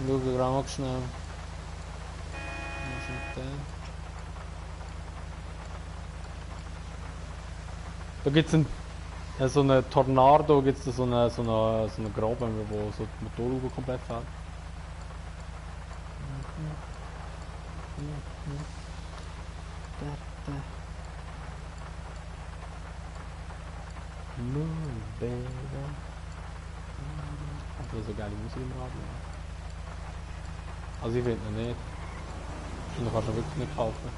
Schau gerade mal schnell. Was ist der? Da gibt es so einen Tornado, gibt es so eine Graben, wo so die Motorhaube komplett fährt. Moon, baby. Hat so geile Musik im Radio. Also ich finde ihn nicht. Und du kannst ihn wirklich nicht kaufen.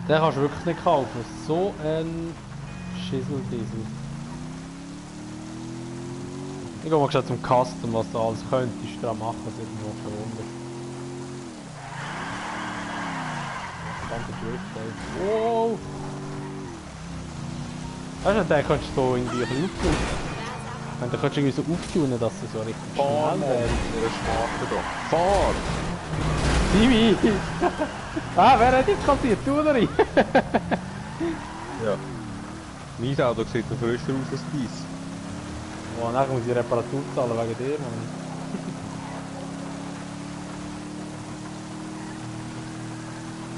Den kannst du wirklich nicht kaufen. So ein Schissel-Diesel. Ich gehe mal schnell zum Custom, was du alles könntest da machen, das irgendwo verwundert. Verdammte Drift, ey. Wow! Weißt du, den könntest du irgendwie ein bisschen auftun. Den könntest du irgendwie so auftunen, dass er so richtig Fahr schnell mal wäre. mit einer Schmarte da. Fahr! Timmy! Ah, wer hat jetzt kassiert? Du oder ich? Ja. Mein Auto sieht noch frischer aus als dies. Oh, nachher muss ich Reparatur zahlen wegen dir, Mann.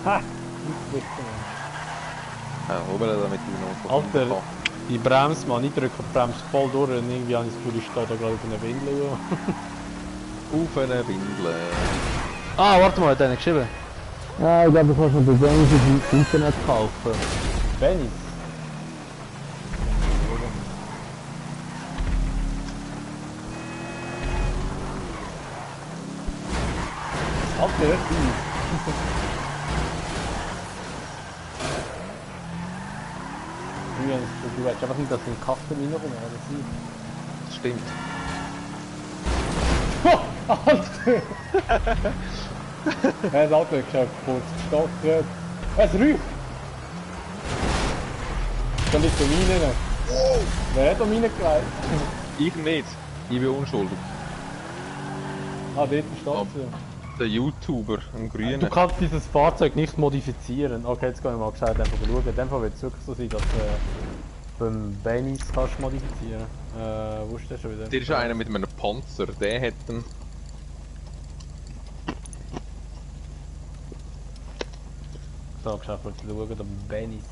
Ha! Nicht wichtig, Mann. Ja, oben damit ich noch Alter, die Bremse, Mann, ich drücke die Bremse voll durch und irgendwie habe ich das Gefühl, ich stehe da gerade auf einer Windel. Ja. Auf eine Windel. Ah, warte mal, hat einer geschrieben? Ja, ich glaube, du kannst noch bei Venice im Internet kaufen. Venice? Alter, du willst einfach nicht, dass in den Kasten reinkommen, oder sie? Das stimmt. Alter! Das Auto ist schon kurz gestockt. Es riecht! Da liegt der Mine noch. Wer hat da Mine gelegt? Ich nicht. Ich bin unschuldig. Ah, dort steht sie. Der YouTuber, ein Grüner. Du kannst dieses Fahrzeug nicht modifizieren. Okay, jetzt gehen wir mal gescheit einfach schauen. In dem Fall wird es wirklich so sein, dass beim Benis kannst modifizieren. Wo ist der schon wieder? Der ist einer mit einem Panzer, der hat einen... So, geschafft, schauen, der Benis.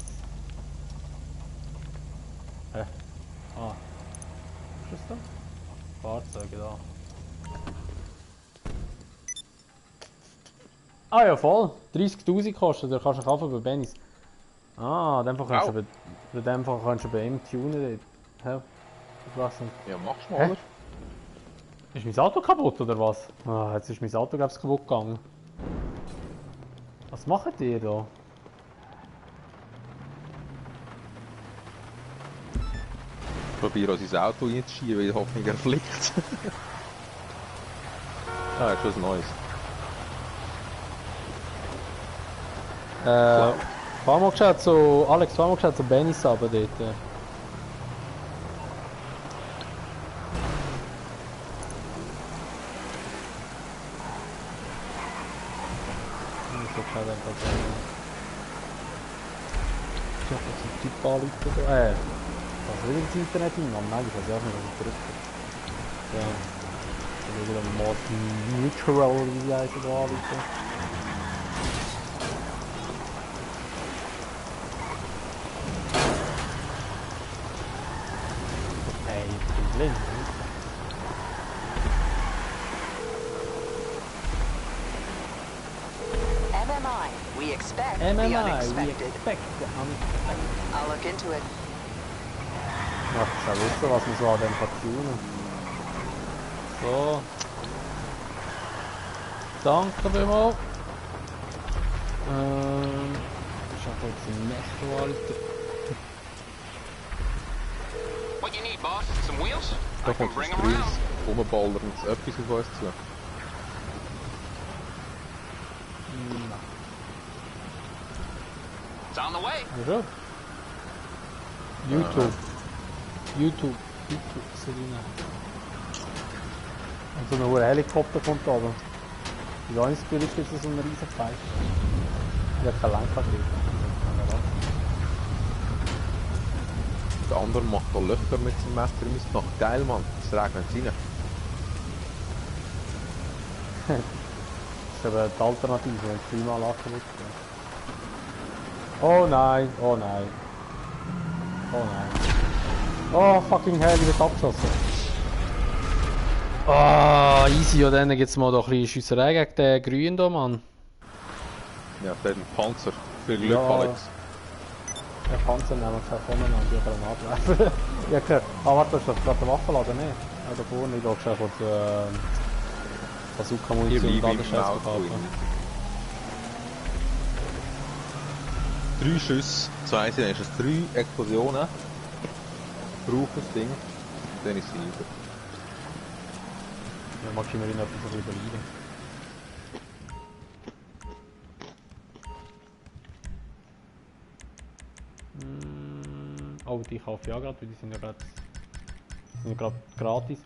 Hä? Ah. Was ist das da? Fahrzeuge da. Ah ja, voll. 30.000 kostet, da kannst du kaufen bei Benis. Ah, in dem Fall kannst du bei ihm tunen. Hä? Ja, machst du Hä? mal. Ist mein Auto kaputt oder was? Ah, jetzt ist mein Auto glaub's kaputt gegangen. Was macht ihr da? Ich probiere auch sein Auto reinzuschieben, weil ich hoffe, er fliegt. Ah, ist was Neues. Fahr mal gescheit zu... Alex, fahr mal gescheit zu Benis runter dort. Ich hab einfach so... Ich hab jetzt einen Typ anrufen da. Was will ins Internet hin? Nein, ich weiß ja nicht, was ich drücke. Ja. Ich will wieder Mod Neutral, wie die heißen, da anrufen. Blind. MMI, we expect the MMI, we unexpected. expect the unexpected. I'll look into it. Ach, schau wissen, was wir so an dem tunen. So. Danke vielmals. Ich hab jetzt ein Messer, Alter. What you need, boss? Some wheels? Da I can kommt bring das 'em grünes around. Rumballern und etwas auf uns zu. It's on the way. Ja. YouTube. YouTube. Selina. Und so ein hoher Helikopter kommt da oben. Die Johannesburg ist so ein riesen Pfeil. Ich hab kein Lenkrad drin. Der andere macht da Löcher mit seinem Messer im Mistbach. Geil, Mann. Es regnet rein. Das ist aber die Alternative, wenn die Klimaanlage kaputt geht. Oh nein, oh nein. Oh nein. Oh fucking hell, ich wird abgeschossen. Ah, easy, ja dann gibt's mal doch ein bisschen Schüsserei gegen den Grünen da, Mann. Ja, der hat einen Panzer. Viel Glück, Ja. Alex. Der Panzer nehmen wir von an, die können abwerfen. Ja klar. Ah warte, ist das gerade der Waffenladen? Ne? Ja, da vorne, ich glaube schon kurz Bazooka-Munition und all den Scheiß verkaufen. 3 Schüsse, 2 sind es 3 Explosionen. Braucht das Ding, dann ist sie über. Ja, mag ich mir noch etwas überlegen. Oh, die kaufe ich auch gerade, weil die sind ja gerade gratis.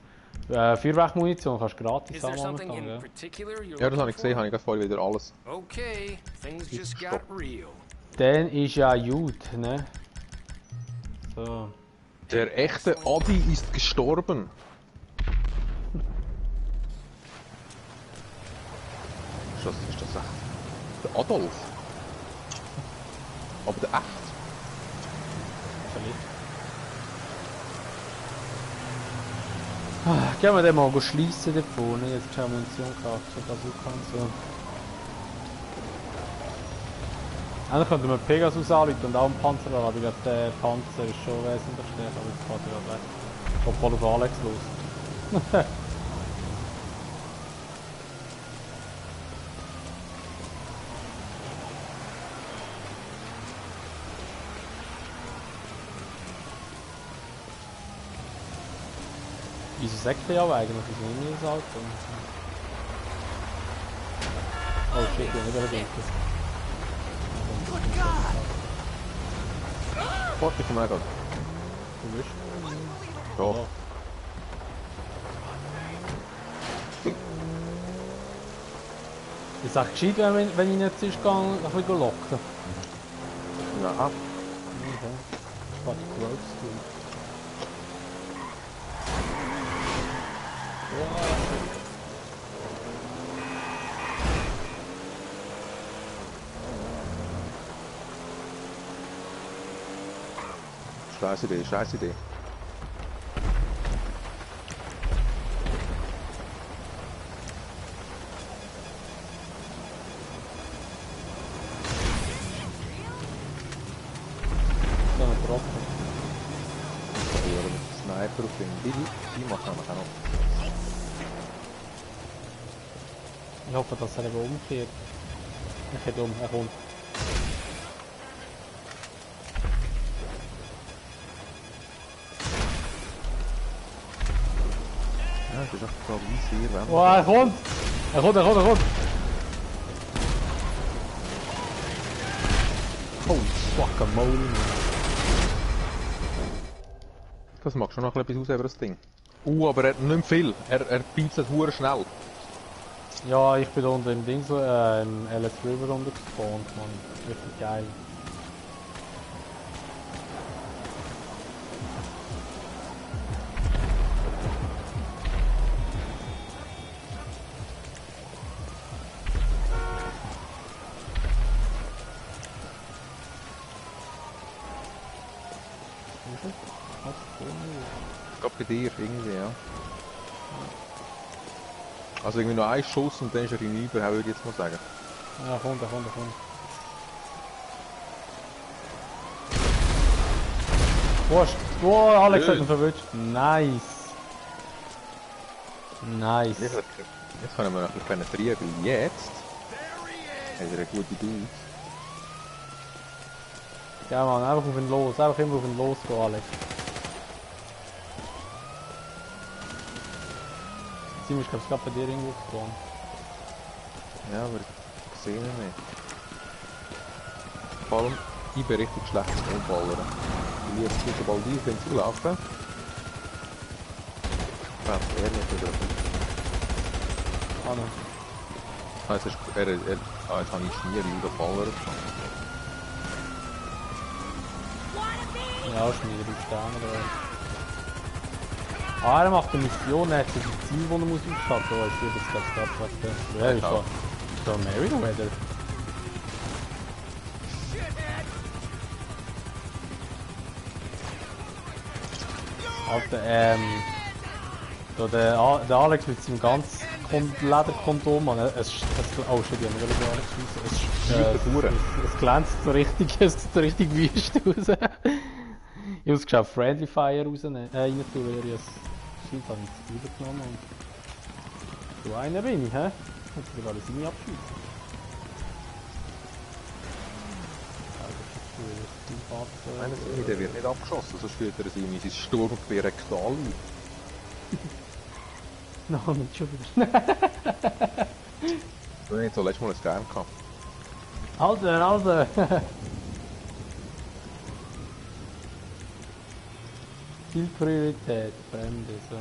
Feuerwerkmunition kannst du gratis Is there haben something momentan, in ja. particular you're Ja, das habe looking ich gesehen, for? habe ich gerade vorhin wieder alles. Okay, things just got real. Dann ist ja gut, ne? So. Der echte Adi ist gestorben. Ist das echt? Der Adolf? Aber der echt? Gehen wir den mal schliessen dort vorne, jetzt haben wir Munition gekauft, so Bazooka und so. Eigentlich könnten wir Pegasus anrufen und auch einen Panzer anrufen, aber ich glaube, der Panzer ist schon wesentlich stärker, aber jetzt geht er gerade weg. Geht voll auf Alex los. Wieso sagt er ja aber eigentlich, dass wir nicht das Auto? Oh shit, ich bin nicht überdenken. Warte, ich komme auch gerade. Du bist? Ja. Ich sag gescheit, wenn ich nicht sonst gehe, ein bisschen locken. Ja. Okay. Spart die Growth Street. Scheiß Idee, scheiß Idee. So ein Tropfen. Oder mit dem Sniper auf den die machen wir auch noch. Ich hoffe, dass er eben umkehrt. Er geht um, er kommt. Ja, das ist echt so weiss hier, wenn Oh, er kommt! Er kommt, er kommt, er kommt! Oh, fucking moly, man. Das macht schon noch etwas aus über das Ding. Aber er hat nicht viel. Er piept es hure schnell. Ja, ich bin da unter dem Ding so, im LS River runtergespawnt, man. Richtig geil. Ich glaube bei dir irgendwie, ja. Also irgendwie noch ein Schuss und dann ist er hinüber, würde ich jetzt mal sagen. Ja, er kommt, er kommt, er kommt. Wow, Alex hat ihn verwünscht. Nice. Nice. Jetzt können wir noch ein bisschen penetrieren, weil jetzt hat er eine gute Dude. Ja, man, einfach auf ihn los, einfach immer auf ihn losgehen, Alex. Simon, ich glaube, es gab bei dir irgendwo gespawnt. Ja, aber ich sehe ihn nicht. Vor allem, ich bin richtig schlecht im Umballer. Weil ich jetzt sobald die sind zulaufen. Was, er nicht oder? Ah, nein. Ah, jetzt habe ich Schmier in den Baller gefangen. Ja, Schmier im Stern oder was. Ah, er macht eine Mission, er hat so ein Ziel, das er muss ausschalten muss. Ich würde jetzt gerade abwarten. Ja, ist so ein Merryweather. Alter, da der Alex mit seinem ganz Lederkondom, Mann, oh shit, ich habe nicht Alex schiessen. Es glänzt so richtig, es sieht so richtig wüst aus. Ich muss geschafft Friendly Fire rein tun, weil er das Schild habe ich übergenommen und... So einer bin ich, hä? Jetzt will ich alles in mich abschießen. Der wird nicht abgeschossen, sonst führt er sie in sein Sturmgewehr rektal ein. Nein, nicht schon wieder. Ich habe nicht so letztes Mal ein Stern gehabt. Alter! Viel Priorität, Fremde, so.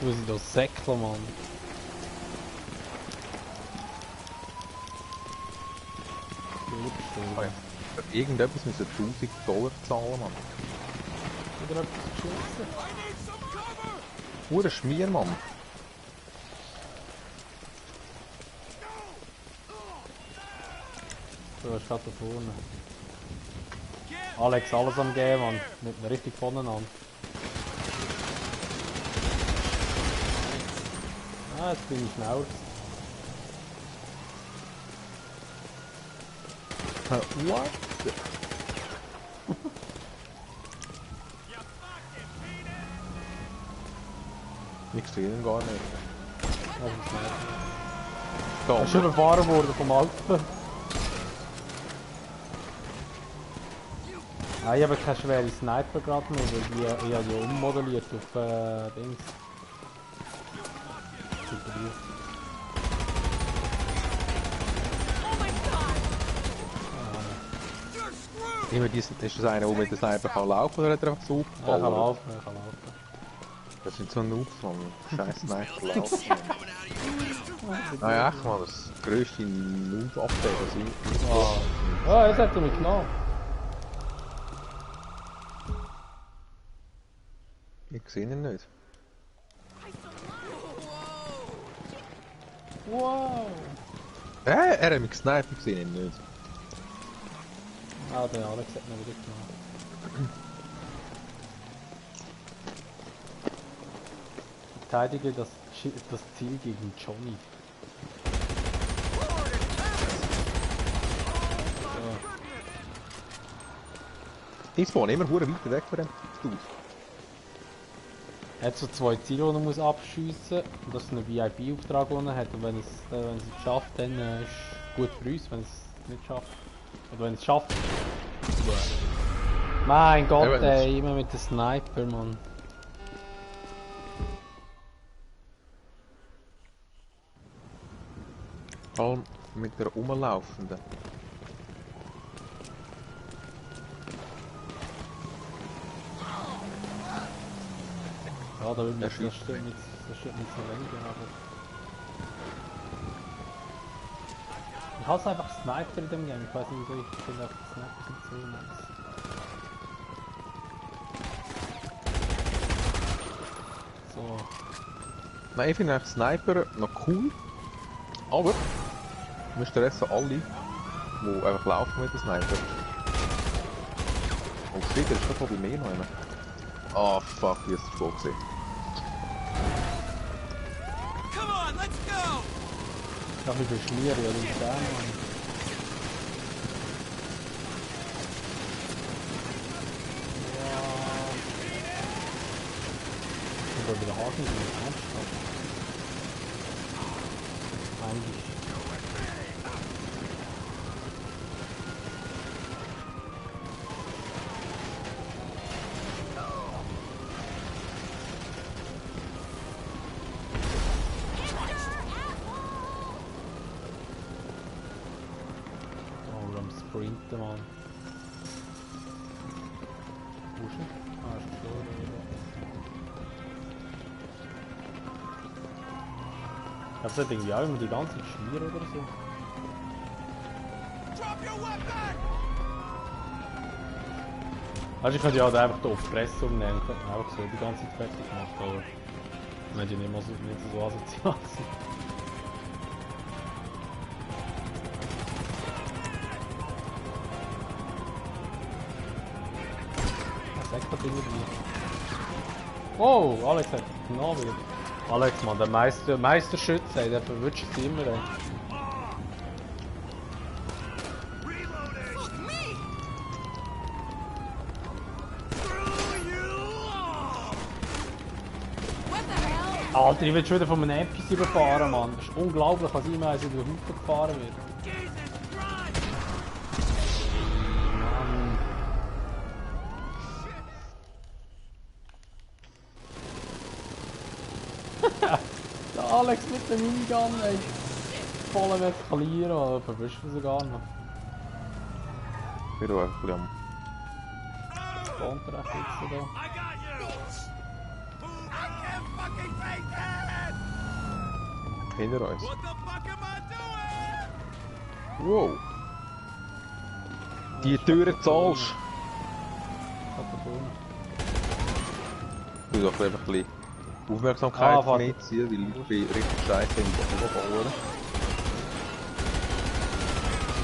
Wo sind das Säckler, Mann? Für irgendetwas müssen $1000 zahlen, Mann. Oder etwas geschossen? Hure Schmier, Mann. So, er steht da vorne. Alex, alles am Gehen, Mann. Mit mir richtig voneinander. Ah, jetzt bin ich schneller. What? Ich sehe ihn gar nicht. Er ist schon überfahren worden vom Alpen. Ah, ich habe keine schwere Sniper gerade mehr, weil ich habe die ummodelliert auf Dings. Super gut. Immer ist das einer, der mit der Sniper kann laufen oder hat er einfach so Er aufgebaut? kann laufen, er kann laufen. Das sind so Noobs, man. Scheiß Sniper laufen. Naja, echt mal, das grösste Noob-Update, das ich... Ah, jetzt hat er mich genommen. Ich sehe ihn nicht. Wow! Er hat mich gesniped, ich sehe ihn nicht. Ah, der Alex hat mich wieder genommen. Verteidige das Ziel gegen Johnny. Ich spawn immer hure weit weg von dem Stuhl. Er hat so 2 Ziele, die er muss abschiessen muss. Und das ist ein VIP-Auftrag, den er hat. Und wenn er es schafft, dann ist es gut für uns. Wenn er es nicht schafft. Oder wenn er es schafft. Mein Gott, Ja, ey, immer mit dem Sniper, Mann. Vor allem mit der Rumlaufenden. Ja, da will Der das schießt stimmt nicht so weniger, aber... Ich hasse einfach Sniper in dem Game, ich weiß nicht wieso, ich finde einfach Sniper sind so nice. So. Nein, ich finde eigentlich Sniper noch cool. Aber... Du musst den Rest so alle, die einfach laufen mit dem Sniper. Und das Dritte ist doch bei mir noch einer. Ah, fuck, wie ist das voll gesehen. Come on, let's go! Ich darf mich beschmieren, ja, den Stern, Mann. Ja. Ich will wieder Haken in den Ernststoff. Eigentlich. Sprinten, Mann. Wo ist er? Ah, ist gestorben, oder? Ich glaube, das hat irgendwie auch immer die ganze Zeit schmieren oder so. Also ich könnte ja halt einfach hier auf die Presse umnehmen und könnte einfach so die ganze Zeit fertig machen, aber ich möchte ja nicht mal so, nicht so asozial sein. Oh, Alex hat genau wieder. Alex, Mann, der Meisterschütze, ey, der verwünscht sie immer, ey. Alter, ich werde schon wieder von einem NPC überfahren, Mann. Das ist unglaublich, was immer als über den Haufen gefahren wird. Der Alex mit dem Minigun, ey. Voll am Eskalieren, oder verwischt er sogar noch. Ich bin auch einfach am... Spawnt er echt jetzt da? Hinter uns. Wow. Die Türen zahlst. Du doch einfach ein bisschen Aufmerksamkeit von mir ziehen, weil ich bin richtig scheiße im Boden.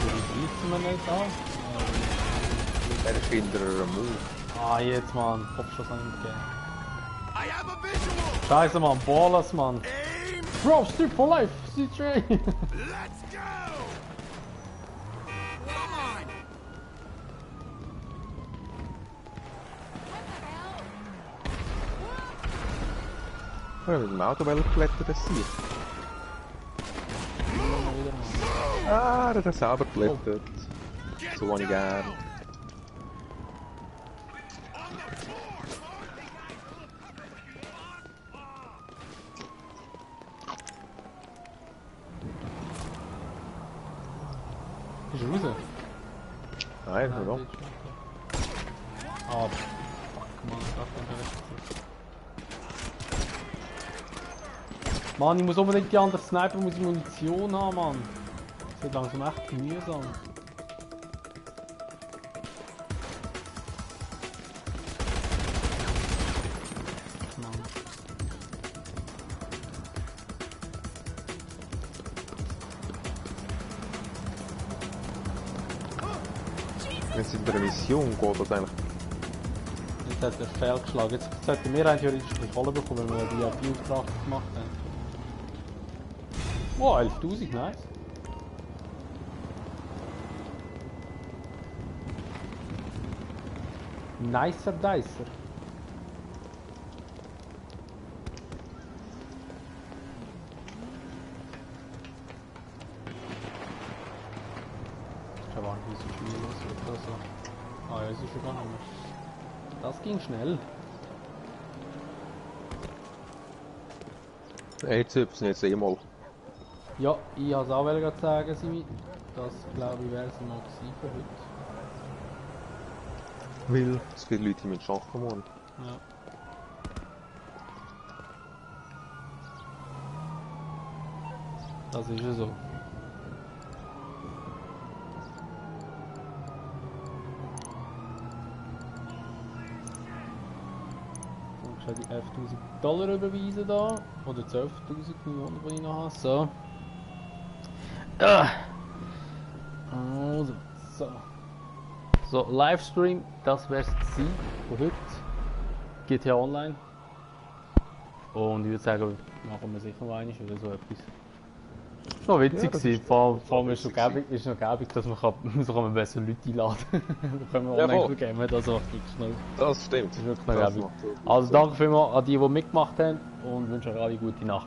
Wie greifen wir nicht an? Er ist hinter einem Mauer. Ah, jetzt, Mann. Kopfschuss an ihm gegeben. Scheiße, Mann. Ballers, Mann. Bro, stick for life. C-Train. Let's go! Come on! Ja, mit dem Auto klettern, das sieht. Ah, der hat selber geklettert. So habe ich gern. Ist er raus? Nein, warum? Ah, fuck, Mann, ich dachte, ich Mann, ich muss unbedingt die andere Sniper, muss ich Munition haben, Mann. Das wird langsam echt mühsam. Mann. Wenn es in der Mission geht, das eigentlich. Jetzt hat er fehlgeschlagen. Jetzt sollten wir eigentlich theoretisch die Volle bekommen, wenn wir die VIP-Auftrag gemacht haben. Oh, 11.000, nice. Nicer Dicer. Ich weiß nicht, wie so schnell los wird oder so. Ah ja, es ist schon gar nicht mehr. Das ging schnell. Jetzt hüpfen jetzt eh mal. Ja, ich wollte es auch gerade sagen, Simi. Das glaube ich wäre es mal gewesen für heute. Weil es viele Leute mit Schaffen wollen. Ja. Das ist ja so. Ich die 11.000 Dollar überweisen da. Oder 12.000 Millionen, die ich noch habe. So. Also, so. So, Livestream, das wäre es gewesen von heute. GTA Online. Und ich würde sagen, machen wir sicher noch einmal oder so etwas. Das war witzig gewesen. Vor allem ist es noch gäbig, dass man so kann man besser Leute einladen kann. Da können wir online gamen, das macht wirklich schnell. Das stimmt. Das ist wirklich noch gäbig. Also danke vielmals an die mitgemacht haben und wünsche euch alle gute Nacht.